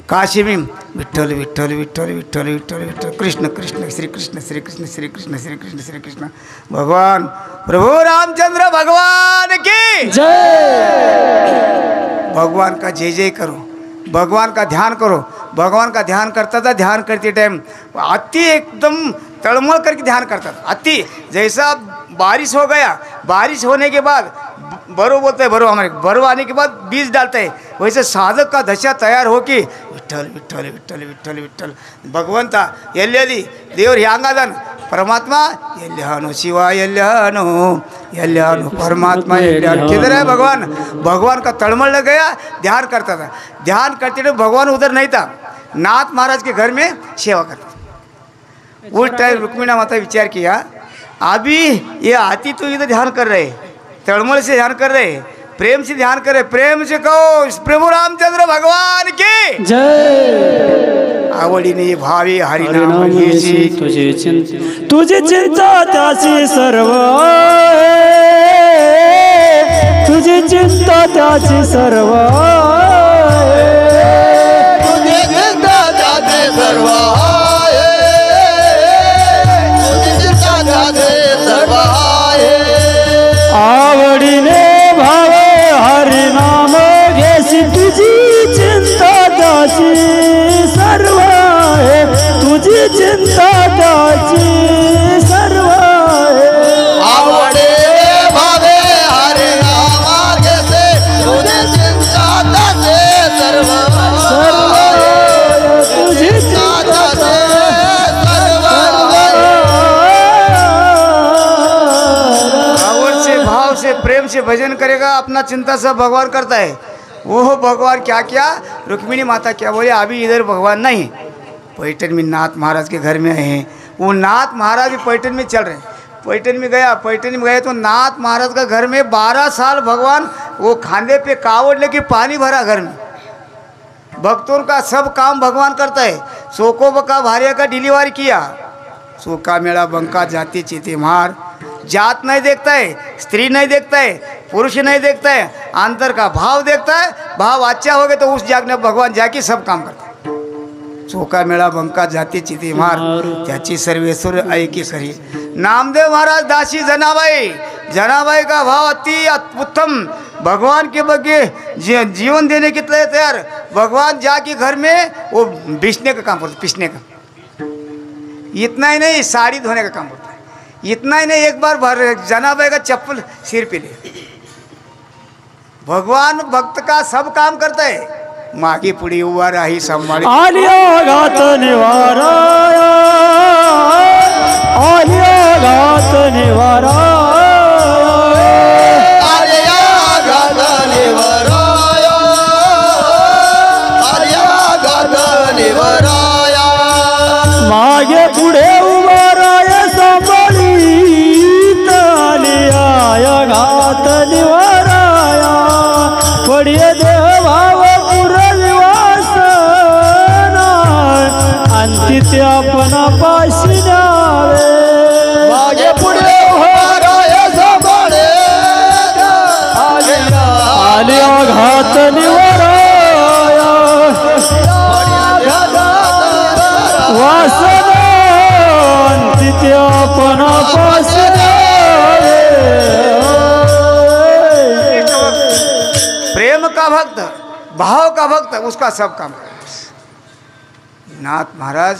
काशी में, विठ्ठल विठ्ठल विठ्ठल विठ्ठल विठ्ठल विठ्ठल, कृष्ण कृष्ण श्री कृष्ण श्री कृष्ण श्री कृष्ण श्री कृष्ण श्री कृष्ण, भगवान प्रभु रामचंद्र भगवान की जय। भगवान का जय जय करो, भगवान का ध्यान करो। भगवान का ध्यान करता था, ध्यान करते टाइम अति एकदम तड़मड़ करके ध्यान करता था। अति जैसा बारिश हो गया, बारिश होने के बाद बरो बोलते हैं, बरो हमारे बरो आने के बाद बीज डालते हैं, वैसे साधक का दशा तैयार हो कि विठ्ठल विठ्ठल विठ्ठल विठ्ठल विठ्ठल भगवंता एल्यदी देवर ह्यांगादन परमात्मा एल्यानो शिवा एल्यानो परमात्मा एल्यानो। किधर है भगवान? भगवान का तड़मड़ लग गया, ध्यान करता था। ध्यान करते थे, भगवान उधर नहीं था, नाथ महाराज के घर में सेवा करता था। उस टाइम रुक्मिणा माता विचार किया, अभी ये आती तो इधर ध्यान कर रहे, तड़मड़ से ध्यान कर रहे, प्रेम से ध्यान करे, प्रेम से कहो प्रभु रामचंद्र भगवान की जय। आवडीने भावे हरिनाम घ्यायची, तुझी चिंता त्याची सर्व, तुझी चिंता त्याची सर्व, तुझी चिंता त्याची सर्व, तुझी चिंता त्याची सर्व, आवडीने भावे हरिनाम घेसी, तुझी चिंता त्याची सर्व, तुझी चिंता त्याची सर्व, आवडे भावे हरिनाम घेसे, तुझी चिंता त्याची सर्व, तुझी चिंता भाव से प्रेम से भजन करेगा, अपना चिंता सब भगवान करता है। वो भगवान क्या क्या, रुक्मिणी माता क्या बोले, अभी इधर भगवान नहीं, पैठन में नाथ महाराज के घर में आए हैं। वो नाथ महाराज भी पैठन में चल रहे हैं। पैठन में गया तो नाथ महाराज का घर में 12 साल भगवान वो खांदे पे कावड़ लेके पानी भरा घर में। भक्तों का सब काम भगवान करता है। सोको बका भार्या का डिलीवरी किया, सोका मेरा बंका जाति चीते मार, जात नहीं देखता है, स्त्री नहीं देखता है, पुरुष नहीं देखता है, अंतर का भाव देखता है। भाव अच्छा हो गया तो उस जाग में भगवान जाके सब काम करता है। चोका मेळा बंका जाती चिती मार, त्याची सर्वेश्वर ऐकी करी। नामदेव महाराज दासी जनाबाई, जनाबाई का भाव अति उत्तम, भगवान के बगे जीवन देने के लिए तैयार। भगवान जाके घर में वो बिछने का काम करते, पिसने का। इतना ही नहीं, साड़ी धोने का काम करता है। इतना ही नहीं, एक बार जनाबाई का चप्पल सिर पे ले। भगवान भक्त का सब काम करता है। मागे पुढे उभा राही सांभाळी, आलिया घात निवारा, आलिया घात निवारा, आलिया घात निवाराया, आलिया घात निवाराया, मागे पुढे उभा राय सांभाळीत, आलिया घात निवाराया, पडिये देवाव अंती आपणा पाशी द्यावे, मागे पुढे उभाराया सांभाळे, आलिया घात निवाराया, वासन अंती आपणा पाशी द्यावे। प्रेम का भक्त, भाव का भक्त, उसका सब काम। नाथ महाराज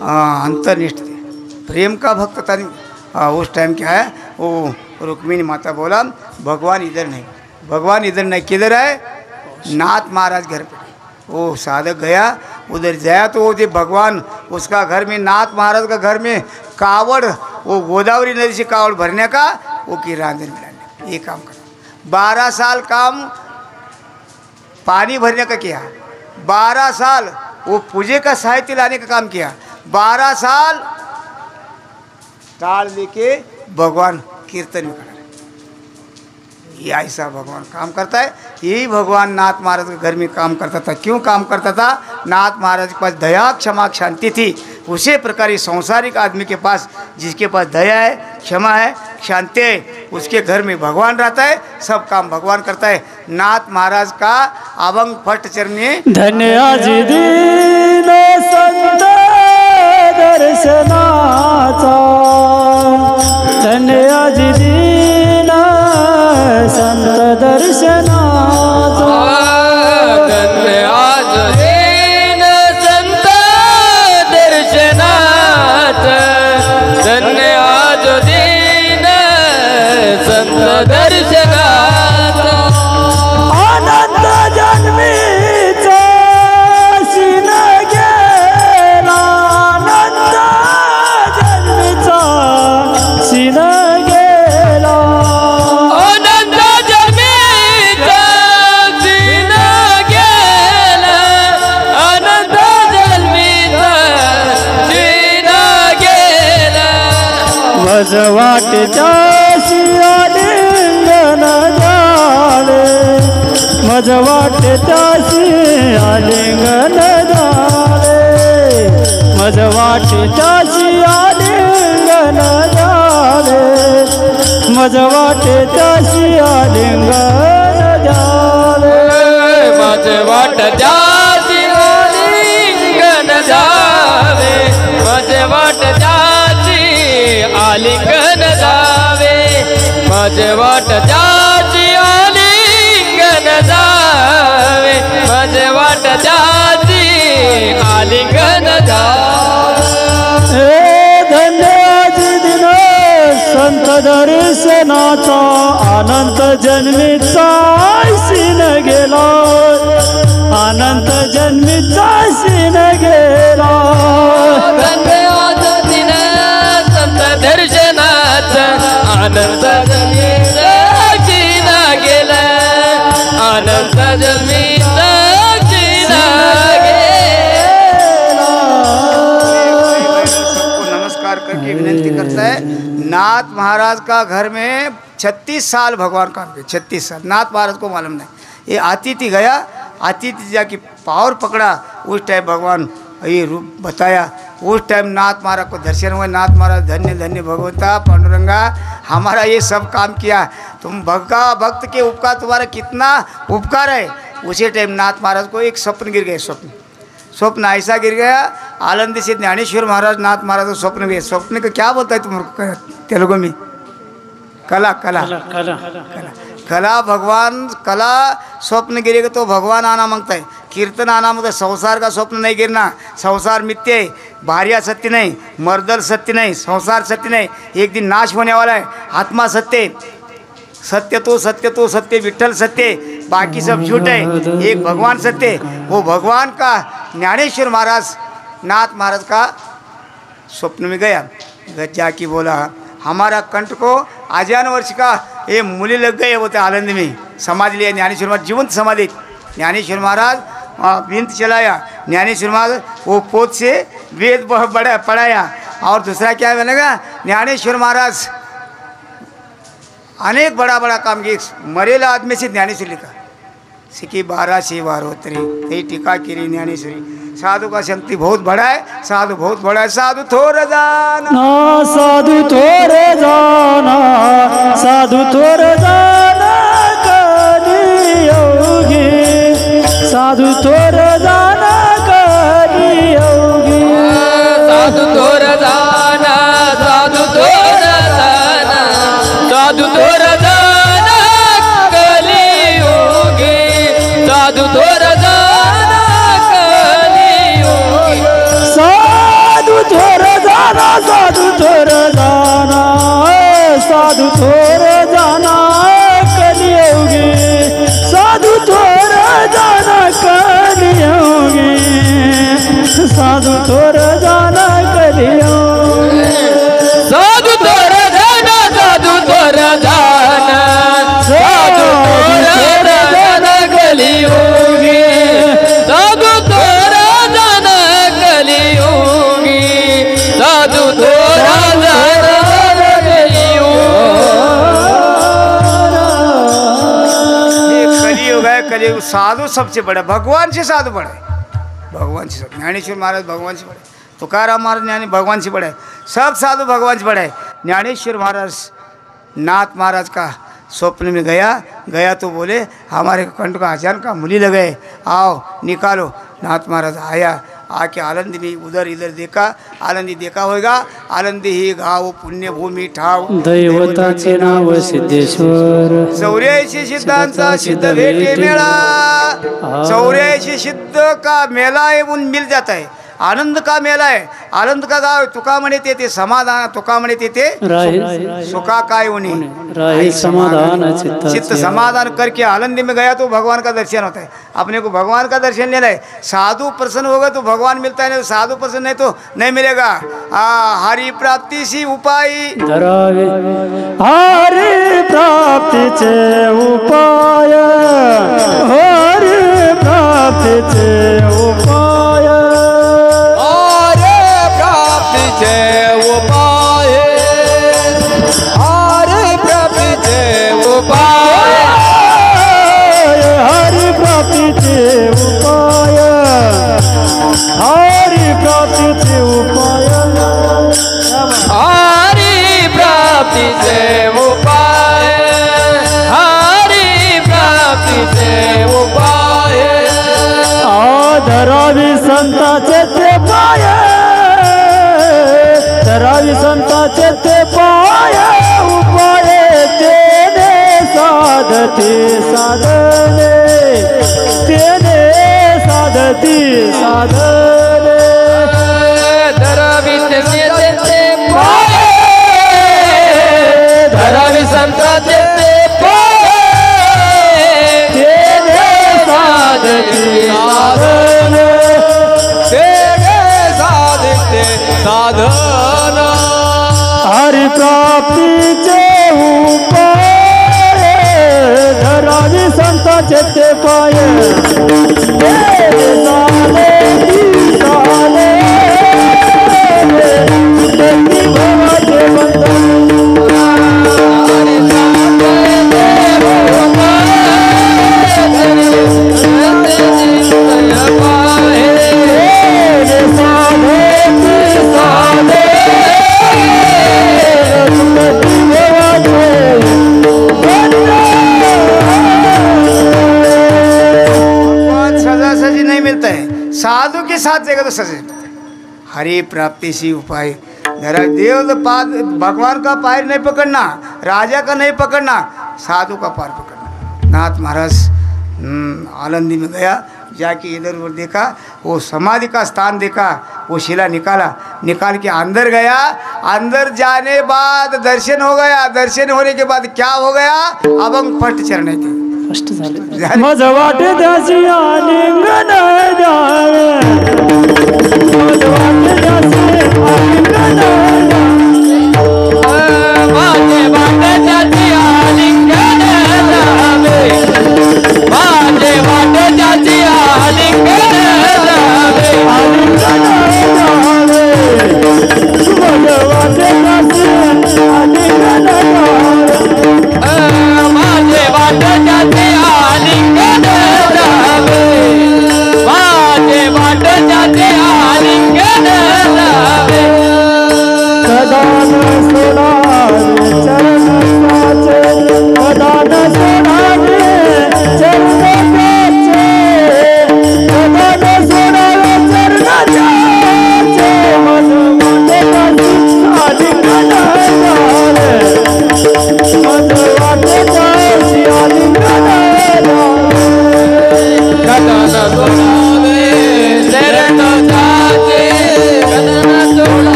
अंतर्निष्ठ थे, प्रेम का भक्त था। उस टाइम क्या है, वो रुक्मिणी माता बोला भगवान इधर नहीं, भगवान इधर नहीं, किधर है? नाथ महाराज घर पे। वो साधक गया, उधर जाया तो वो जो भगवान उसका घर में नाथ महाराज का घर में कावड़ वो गोदावरी नदी से कावड़ भरने का वो की रांधन मिलाने ये काम करा। 12 साल काम पानी भरने का किया, 12 साल वो पूजे का साहित्य लाने का काम किया, 12 साल ताल लेके भगवान कीर्तन में खड़ा। ये ऐसा भगवान काम करता है। यही भगवान नाथ महाराज के घर में काम करता था। क्यों काम करता था? नाथ महाराज के पास दया क्षमा शांति थी। उसी प्रकार ये संसारिक आदमी के पास जिसके पास दया है, क्षमा है, शांति है, उसके घर में भगवान रहता है, सब काम भगवान करता है। नाथ महाराज का अभंग फट चरणी धन्य आजी दीन संत दर्शनाचा, धन्य आजी दीन संत दर्शनाचा, धन्य आज दीन संत दर्शनाथ, धन्य आज दीन संत दर्शनाथ, आनंद जन्मीचा सीन गेला, आनंद जन्मीचा सीन गेला, आनंद जन्मीचा सीन गेला, आनंद जन्मीचा सीन गेला, मज वाटेच्या आलिंगन झाले, मज वाटेच्या आलिंगन झाले, मज वाटेच्या आलिंगन झाले, मज वाटेच्या आलिंगन झाले, माझे वाट जाती आलिंगन जावे, माझे वाट जाती आलिंगन जावे, माझे वाट जाती आलिंगन जावे, माझे वाट जाती आलिंगन जावे, धन्य दिन संत दर्शनाचा, अनंत जन्मीचा सीन गेला, अनंत जन्मीचा सीन गेला, धन्यवाद दिन संत दर्शनाथ, अनंत जन्मीचा सीन गेला, अनंत जन्मीचा सीन गेला, सबको नमस्कार करके विनती करता है। नाथ महाराज का घर में 36 साल भगवान काम किए, 36 साल। नाथ महाराज को मालूम नहीं। ये अतिथि गया, अतिथि जाके पावर पकड़ा, उस टाइम भगवान ये रूप बताया, उस टाइम नाथ महाराज को दर्शन हुआ। नाथ महाराज धन्य धन्य भगवंता पांडुरंगा, हमारा ये सब काम किया, तुम भक्त के उपकार, तुम्हारा कितना उपकार है। उसी टाइम नाथ महाराज को एक स्वप्न गिर गए, स्वप्न ऐसा गिर गया। आनंद से ज्ञानेश्वर महाराज नाथ महाराज को स्वप्न गए। स्वप्न का क्या बोलता है तुम तेलुगु में? कला कला कला कला भगवान कला स्वप्न गिरेगा तो भगवान आना मांगता है, कीर्तन आना मांगता है। संसार का स्वप्न नहीं गिरना, संसार मिथ्या है, भार्या सत्य नहीं, मर्दल सत्य नहीं, संसार सत्य नहीं, एक दिन नाश होने वाला है। आत्मा सत्य, सत्य तो सत्य तो सत्य, विठ्ठल सत्य, बाकी सब झूठ है, एक भगवान सत्य। वो भगवान का ज्ञानेश्वर महाराज नाथ महाराज का स्वप्न में गया, जाके बोला हमारा कंठ को आजान वर्ष का ये मूल्य लग गए, बोलते आनंद में समाधि लिया। ज्ञानेश्वर महाराज जीवंत समाधि, ज्ञानेश्वर महाराज विंत चलाया। ज्ञानेश्वर महाराज वो पोत से वेद बड़ा पढ़ाया। और दूसरा क्या बनेगा, ज्ञानेश्वर महाराज अनेक बड़ा बड़ा काम किए। मरेला आदमी से ज्ञानेश्वर लिखा, सिकी 12 से 12 ये टीका की ज्ञानेश्वरी। साधु का शक्ति बहुत बड़ा है, साधु बहुत बड़ा है। साधु थोड़ा जाना, साधु थोड़े जाना, साधु थोड़े जाना कलियोगी, साधु थोड़े जाना कलियोगी, साधु थोर जाना, साधु थोर जाना, साधु थोर जाना कलियोगी, साधु थोर जाना कलियोगी, साधु थोड़े जाना, साधु थोड़े जाना, साधु थोड़े जाना कलियोगी, साधु थोड़े जाना कलियोगी। कलयुग साधु सबसे बड़ा, भगवान से साधु बड़ा है, भगवान से। ज्ञानेश्वर महाराज भगवान से बड़े, तुकाराम महाराज ज्ञानी भगवान से बड़े, सब साधु भगवान से बड़े। ज्ञानेश्वर महाराज नाथ महाराज का स्वप्न में गया तो बोले हमारे कंठ का अचानक का मूली लगे, आओ निकालो। नाथ महाराज आया, आके आनंदी में उधर इधर देखा, आनंदी देखा होगा, आनंदी ही गाव पुण्य भूमी ठाव, दैवताचे नाव सिद्धेश्वर, 84 सिद्धांचा सिद्ध भेटे मेळा, 84 सिद्ध का मेला है, उन मिल जाता है। आनंद का मेला है, आनंद का गाव, तुका म्हणे तेथे समाधान, तुका म्हणे तेथे सुखा काय होणे, राही समाधान चित्त समाधान करके आनंद में गया तो भगवान का दर्शन होता है। अपने को भगवान का दर्शन लेना है। साधु प्रसन्न होगा तो भगवान मिलता है, नहीं साधु प्रसन्न नहीं तो नहीं मिलेगा। हरि प्राप्ति सी उपाय धरावे, हरि प्राप्ति चे उपाय, हरि प्राप्ति चे उपाय, हरे प्राप्ति चे उपाय, हरे प्राप्ति चे उपाय, हरि प्राप्ति चे उपाय, हरि प्राप्ति चे उपाय, हरे प्राप्ति चे उपाय, हरे प्राप्ति चे उपाय, धरावी संताचे ते पाय, धरावी संताचे ते पाय, उपाय तेने साधती साधने, तेने साधती साधने, धरावी संताचे पाय, धरावी संताचे पाय, तेने साधती साधन, तेने साधते साधन, हरि प्राप्तीचे उपाय, धरावी संताचे ते पाय, तेने साधती साधने, तेने भवाचे बंधन, सजा सजी नहीं मिलता है, साधु के साथ जाएगा तो सजा मिलता है। हरि प्राप्ति सी उपाय, देव पाद भगवान का पैर नहीं पकड़ना, राजा का नहीं पकड़ना, साधु का पैर पकड़ना। नाथ महाराज आनंदी में गया, जाके इधर उधर देखा, वो समाधि का स्थान देखा, वो शिला निकाल के अंदर गया। अंदर जाने बाद दर्शन हो गया, दर्शन होने के बाद क्या हो गया, अभंग फट चरणे थे। मज वाटे दासी आलिंगन जावे, मज वाटे दासी आलिंगन जावे, माझे वाटे जाती आलिंगन जावे, माझे वाटे जाती आलिंगन जावे, आलिंगन जावे, मज वाटे दासी आलिंगन जावे, माझे वाटे जाती आलिंगन जावे, माझे वाटे जाती आलिंगन जावे,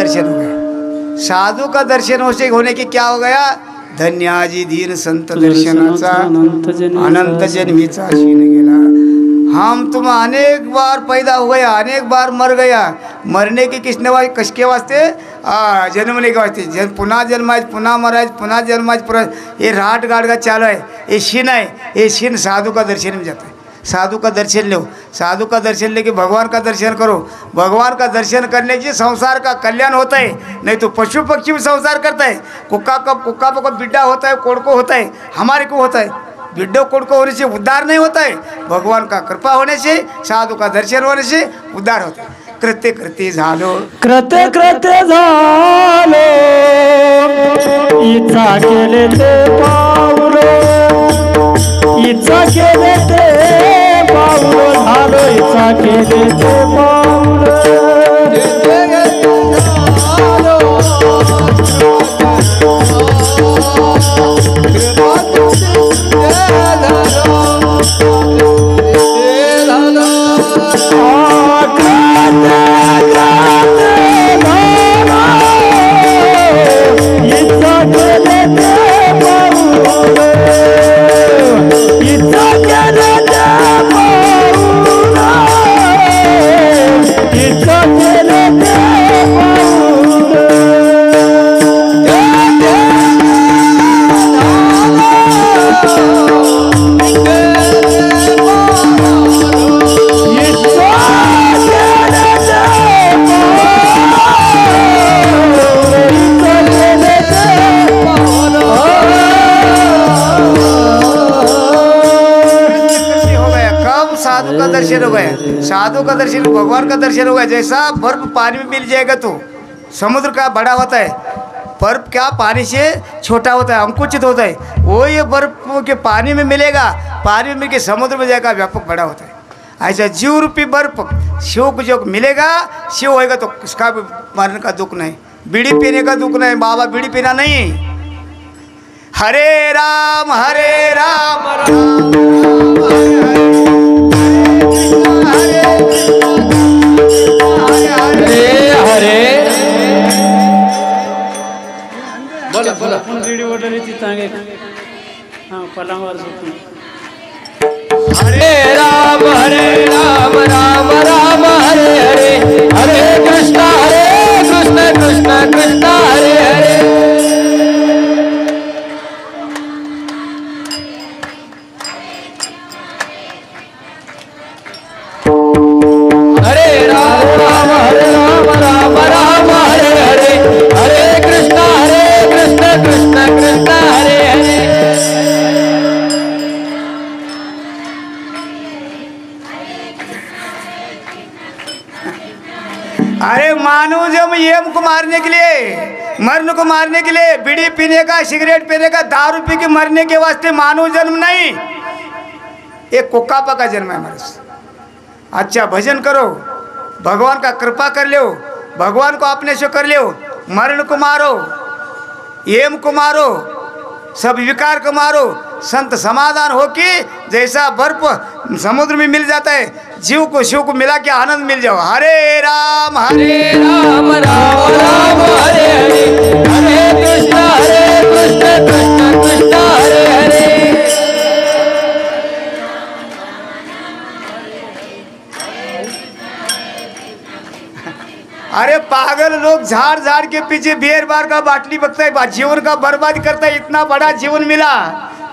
दर्शन हो गया। साधु का दर्शन होने की क्या हो गया? धन्याजी दीन संत दर्शनाचा अनंत जन्मीचा शीन गेला। हम तुम अनेक बार पैदा हो गया, अनेक बार मर गया। मरने की किसके वास्ते? जन्मने के वास्ते। पुन्हा जन्मायच, पुन्हा मरायच, पुन्हा जन्मायच, परत ये राट गाड़ का चालू है। ये शीन है, ये शीन साधु का दर्शन में जाता है। साधु का दर्शन लो, साधु का दर्शन लेके भगवान का दर्शन करो। भगवान का दर्शन करने से संसार का कल्याण होता है। नहीं तो पशु पक्षी भी संसार करता है। कुक्का को बिड्डा होता है, कोड़ को होता है, हमारे को होता है। बिड्डो कोड़ को होने से उद्धार नहीं होता है। भगवान का कृपा होने से, साधु का दर्शन होने से उद्धार होता है। कृत्य कृत्य झालो, कृत्य कृत्य झालो, इच्छा केले ते पावलो, इच्छा केले ते पावलो झालो, इच्छा केले ते पावलो। दर्शन हो गया, साधु का दर्शन, भगवान का दर्शन हो गया। जैसा बर्फ पानी में मिल जाएगा तो समुद्र का बड़ा होता है, बर्फ क्या पानी से छोटा होता है, अंकुचित होता है। वो ये बर्फ के पानी में मिलेगा, पानी में मिलकर समुद्र में जाएगा, व्यापक बड़ा होता है। ऐसा जीव रूपी बर्फ शिव को जो मिलेगा, शिव होएगा तो उसका भी मरने का दुख नहीं, बीड़ी पीने का दुख नहीं। बाबा बीड़ी पीना नहीं। हरे राम हरे राम राम हरे हरे। बोला बोला बीड़ी वगैरह तिथांगे हाँ पलंगवर हरे राम राम राम हरे हरे, हरे कृष्ण कृष्ण कृष्ण हरे हरे। हरे राम राम राम हरे हरे, हरे कृष्ण कृष्ण कृष्ण हरे हरे। अरे मानो जब यम को मारने के लिए, मरण को मारने के लिए, बीड़ी पीने का, सिगरेट पीने का, दारू पी के मरने के वास्ते मानव जन्म नहीं, एक कोकापा का जन्म है हमारे। अच्छा भजन करो, भगवान का कृपा कर लो, भगवान को अपने से कर लो, मरण को मारो, यम को मारो, सब विकार को मारो, संत समाधान हो कि जैसा बर्फ समुद्र में मिल जाता है, जीव को शिव को मिला के आनंद मिल जाओ। हरे राम राम राम हरे हरे, हरे कृष्ण कृष्ण कृष्ण हरे हरे। अरे पागल लोग झाड़ झाड़ के पीछे बियर बार का बाटली बकता है, जीवन का बर्बाद करता है। इतना बड़ा जीवन मिला,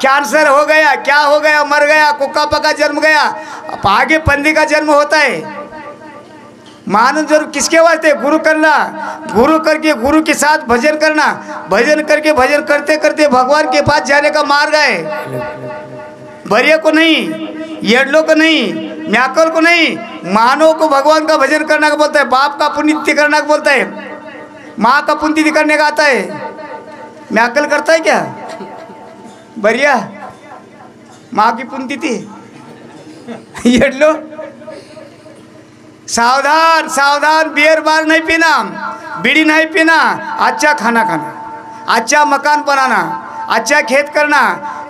कैंसर हो गया, क्या हो गया, मर गया, कुक्का पका जन्म गया, अब आगे पंदी का जन्म होता है। मानव जरूर किसके वास्ते? गुरु करना, गुरु करके गुरु के साथ भजन करना, भजन करके भजन करते करते भगवान के पास जाने का मार्ग है। बरिया को नहीं, येडलो को नहीं, म्याकल को नहीं, मानव को भगवान का भजन करना का बोलता है, बाप का पुण्य करना का बोलता है, माँ का पुण्य करने का आता है। म्याकल करता है क्या? बरिया माँ की पुण्यतिथि येडलो। सावधान सावधान, बियर बार नहीं पीना, बीड़ी नहीं पीना, अच्छा खाना खाना, अच्छा मकान बनाना, अच्छा खेत करना,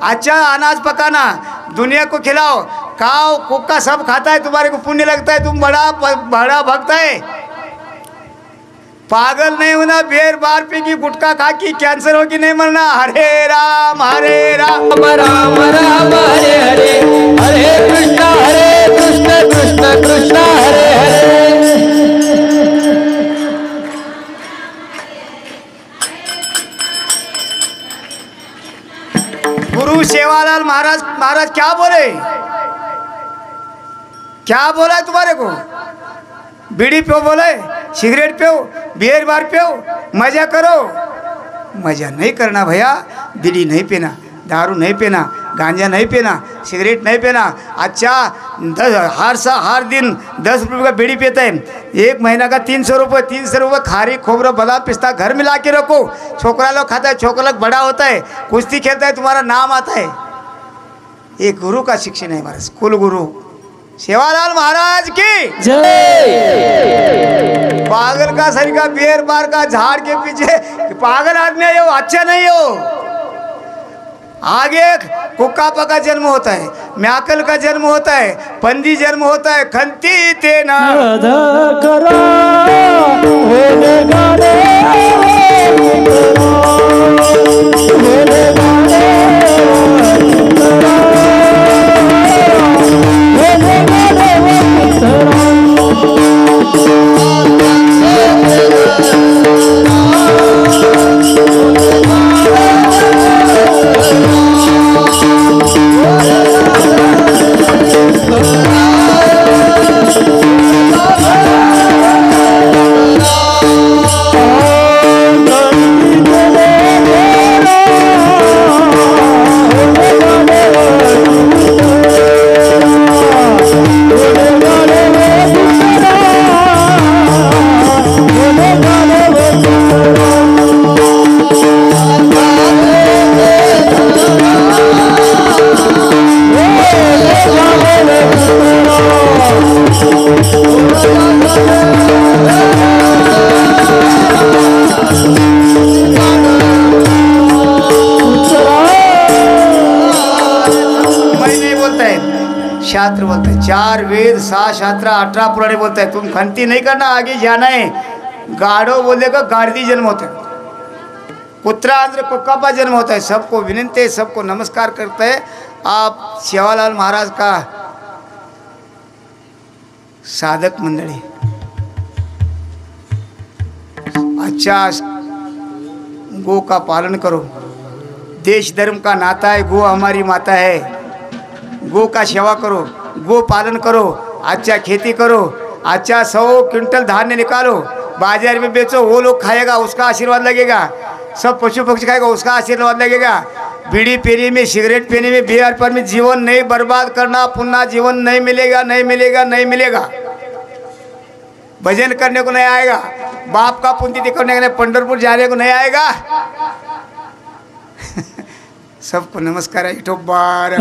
अच्छा अनाज पकाना, दुनिया को खिलाओ, काव कुक्का सब खाता है, तुम्हारे को पुण्य लगता है, तुम बड़ा भक्त है। पागल नहीं होना, बेर बार पी की गुटखा खा की कैंसर होगी नहीं मरना। हरे राम राम राम हरे हरे, हरे कृष्ण कृष्ण कृष्ण हरे हरे। गुरु सेवालाल महाराज महाराज क्या बोले, क्या बोला है तुम्हारे को? बीड़ी पियो बोले, सिगरेट पियो, बियर बार पियो, मजा करो। मजा नहीं करना भैया, बीड़ी नहीं पीना, दारू नहीं पीना, गांजा नहीं पीना, सिगरेट नहीं पीना। अच्छा हर दिन 10 रुपये का बीड़ी पीता है, 1 महीना का 300 रुपये, 300 रुपये खारी खोबरा बादाम पिस्ता घर मिला के रखो। छोकरा लोग खाता है, छोकरा लोग बड़ा होता है, कुश्ती खेलता है, तुम्हारा नाम आता है। ये गुरु का शिक्षण है महाराज, कुल गुरु सेवालाल महाराज की जय। पागल का शरीर का बियर बार का झाड़ के पीछे पागल आदमी है, वो अच्छा नहीं हो। आगे कुक्का पका जन्म होता है, म्याकल का जन्म होता है, पंदी जन्म होता है। खंती तेना शास्त्र बोलते हैं, 4 वेद 7 शास्त्र 18 पुराणे बोलते हैं। तुम खंती नहीं करना, आगे जाना है। गाढ़ो बोलेगा गाड़ी जन्म होता है, पुत्रांध्र कुक्का का जन्म होता है। सबको विनंती है, सबको नमस्कार करते हैं। आप सेवालाल महाराज का साधक मंडली, अच्छा गो का पालन करो। देश धर्म का नाता है, गो हमारी माता है। गो का सेवा करो, गो पालन करो, अच्छा खेती करो, अच्छा 100 क्विंटल धान्य निकालो, बाजार में बेचो, वो लोग खाएगा उसका आशीर्वाद लगेगा। सब पशु पक्षी खाएगा उसका आशीर्वाद लगेगा। बीड़ी पीने में, सिगरेट पीने में, बियर पर में जीवन नहीं बर्बाद करना, पुनः जीवन नहीं मिलेगा, नहीं मिलेगा, नहीं मिलेगा। भजन करने को नहीं आएगा, बाप का पुण्यतिथि करने को नहीं, पंढरपुर जाने को नहीं आएगा। सबको नमस्कार है। तो बार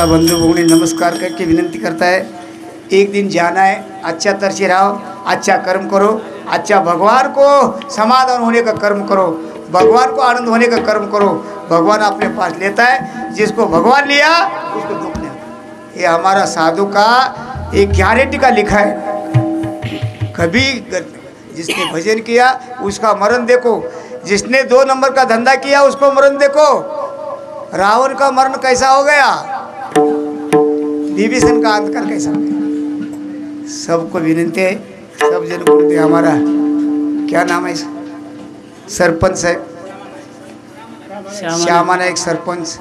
बंधु भगनी नमस्कार करके विनंती करता है। एक दिन जाना है, अच्छा तरह से रहो, अच्छा कर्म करो, अच्छा भगवान को समाधान होने का कर्म करो, भगवान को आनंद होने का कर्म करो। भगवान अपने पास लेता है, जिसको भगवान लिया उसको दुख नहीं। ये हमारा साधु का एक गारंटी का लिखा है। कभी जिसने भजन किया उसका मरण देखो, जिसने 2 नंबर का धंधा किया उसको मरण देखो। रावण का मरण कैसा हो गया, विभीषण का अंतकाल कैसा हो गया। सबको विनती है, सब जन बोलते हमारा क्या नाम है, सरपंच साहब श्यामा नायक सरपंच,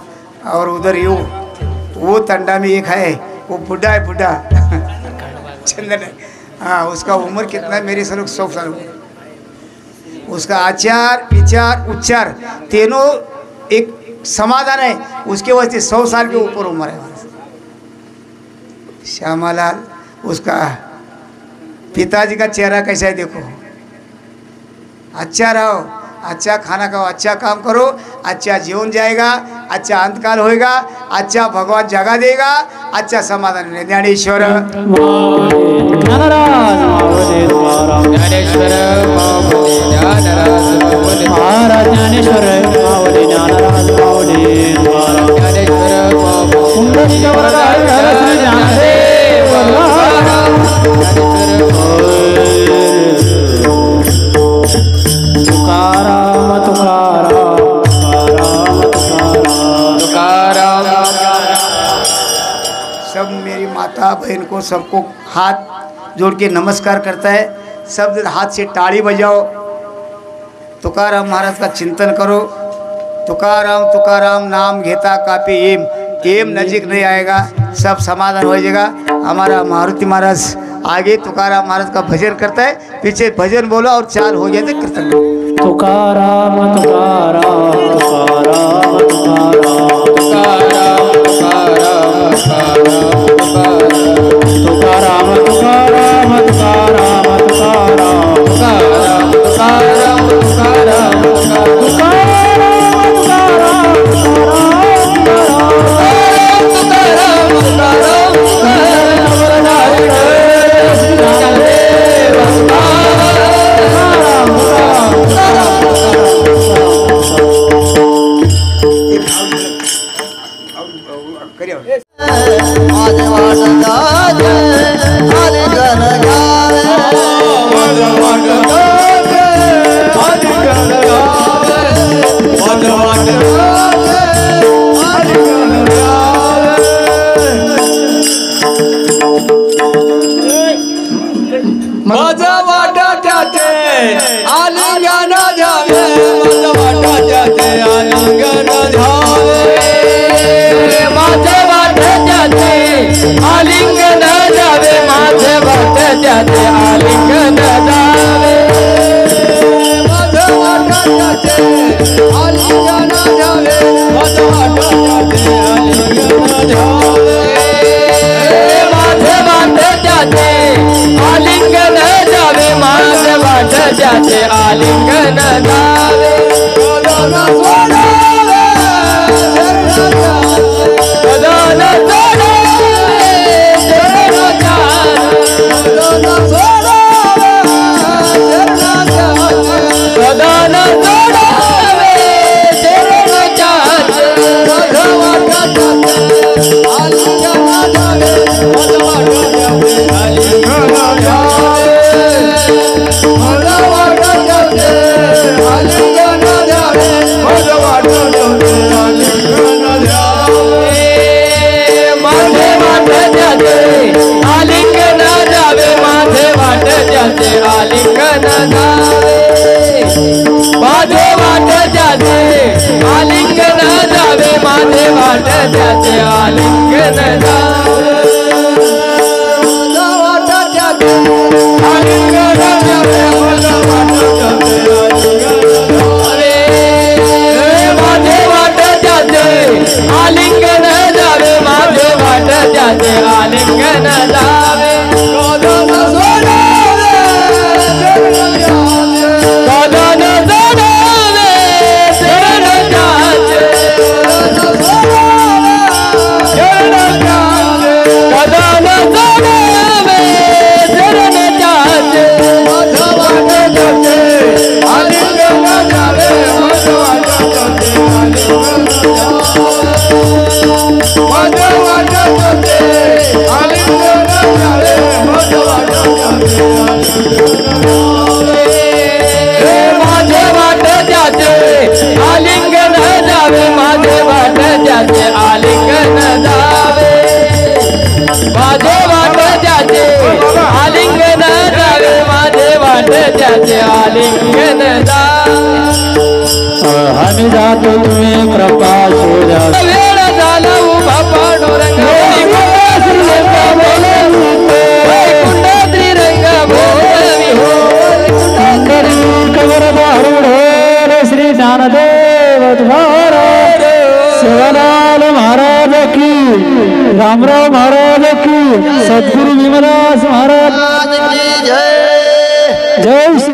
और उधर यू वो तंडा में एक है, वो बुढ़ा है, बुढ़ा चंदन है, हाँ उसका उम्र कितना है, मेरे सालों 100 साल उम्र। उसका आचार विचार उच्चार तीनों एक समाधान है, उसके वजह से 100 साल के ऊपर उम्र है। श्यामालाल, उसका पिताजी का चेहरा कैसा है देखो, अच्छा रहो, अच्छा खाना खाओ, अच्छा काम करो, अच्छा जीवन जाएगा, अच्छा अंतकाल होएगा, अच्छा भगवान जगा देगा, अच्छा समाधान मिलेगा। ज्ञानेश्वर ज्ञानेश्वर महाराज ज्ञानेश्वर माऊली ज्ञानराज माऊली ज्ञानेश्वर कुंडलिक वरदाय श्री ज्ञानदेव तुकाराम तुकाराम तुकाराम तुकाराम। सब मेरी माता बहन को सबको हाथ जोड़ के नमस्कार करता है, सब हाथ से ताड़ी बजाओ, तुकाराम महाराज का चिंतन करो। तुकाराम तुकाराम नाम घेता कापी एम नजीक नहीं आएगा, सब समाधान हो जाएगा। हमारा मारुति महाराज आगे तुकाराम महाराज का भजन करता है, पीछे भजन बोलो और चाल हो जाते कीर्तन। तुकाराम तुकाराम तुकाराम तुकाराम तुकाराम तुकाराम तुकाराम तुकाराम तुकाराम तुकाराम माझा वाटा त्याचे आलिंगन जावे, माझा वाटा त्याचे आलिंगन जावे, माझे वाटे त्याचे आलिंगन जावे, माझे वाटे त्याचे आलिंगन जावे, माझा वाटा त्याचे आलिंगन जावे, माझा वाटा त्याचे आलिंगन जावे, माझे वाटे त्याचे आलिंगन जावे, माझे वाट जाते आलिंगन जावे, कदन सोडावे कदन सोडावे चरण सोडावे कदन सोडावे चरण जाते, वाट जाते आलिंगन जावे, वाट जाते आलिंगन जावे, माझा वाट जाते आलिंगन जावे, माझा वाट जाते आलिंगन जावे, माझे वाट जाते आलिंगन जावे, माझे वाट जाते आलिंगन जावे, माझे वाट जाते आलिंगन जावे, माझे वाट जाते आलिंगन जावे, माझा वाट जाते आलिंगन जावे, माझा वाट जाते आलिंगन जावे, माझे वाट जाते आलिंगन जावे, माझे वाट जाते आलिंगन जावे, कदन सोडावे कदन सोडावे शरण जाते, कदन सोडावे शरण जाते, तो तुम्ही प्रकाश हो द्या वेळ झाला उभा पांडुरंग श्रीरंग बोलवी हो श्री ज्ञानदेव द्वारा शिवलाल महाराज की रामराव महाराज की सद्गुरु विमलास महाराज की जय जय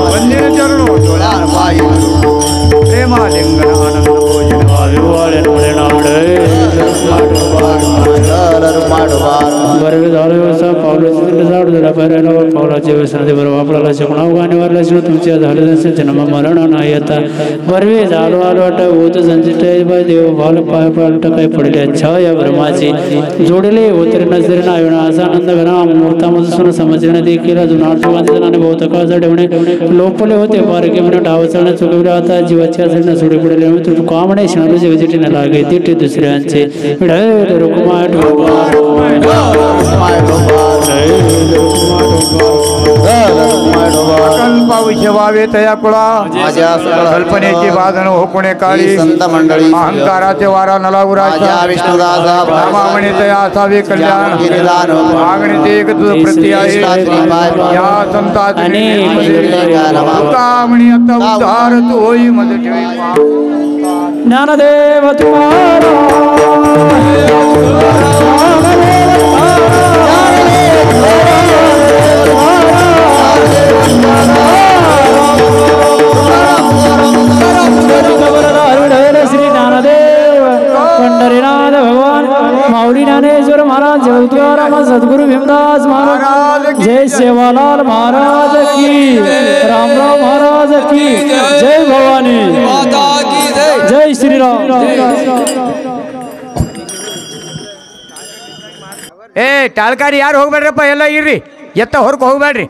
वंदिर चरणो प्रेमालिंगन आनंद भोजन पावलाच्या व्यसनाचे बरोबर आपल्याला शकणाव गाणे वारला तुमच्या झाले जन्म मरण नाही आता बरवे झालो आलो वाट होत संचित देव भाल पाय पालट काय पडले छाया ब्रह्माची जोडले होते नजरे नाही असा आनंद घरा मूर्तामधून समजणे देखील अजून आठवण बहुत काळजा ठेवणे लोपले होते बारके म्हणून डावचणे चुकवले आता जीवाच्या असेल सोडे पडले तू कामणे शालू जगजिटी न लागे तिथे दुसऱ्यांचे पाविषवावे तया कुळा कल्पनेची बाधन हो कोणे काळी संत मंडळी अहंकाराचे वारा नलावराचा विष्णुदासामामणे तया असावे कल्याण मागणीचे एक तुझ प्रती आहे या संताची कामणी आता उद्धार तू होई मध्ये ठेवी ज्ञानदेव तुम्हारा श्री ज्ञानदेव पंढरीनाथ भगवान माऊली ज्ञानेश्वर महाराज जगद्गुरू सद्गुरु भीमदास महाराज जय सेवालाल महाराज की रामराव महाराज की जय भवानी जय श्रीराम ಏ ಟಾಳ್ಕಾರಿ ಯಾರು ಹೋಗ್ಬೇಡ್ರಪ್ಪ ಎಲ್ಲ ಇರ್ರಿ ಎತ್ತ ಹೊರಗೆ ಹೋಗ್ಬೇಡ್ರಿ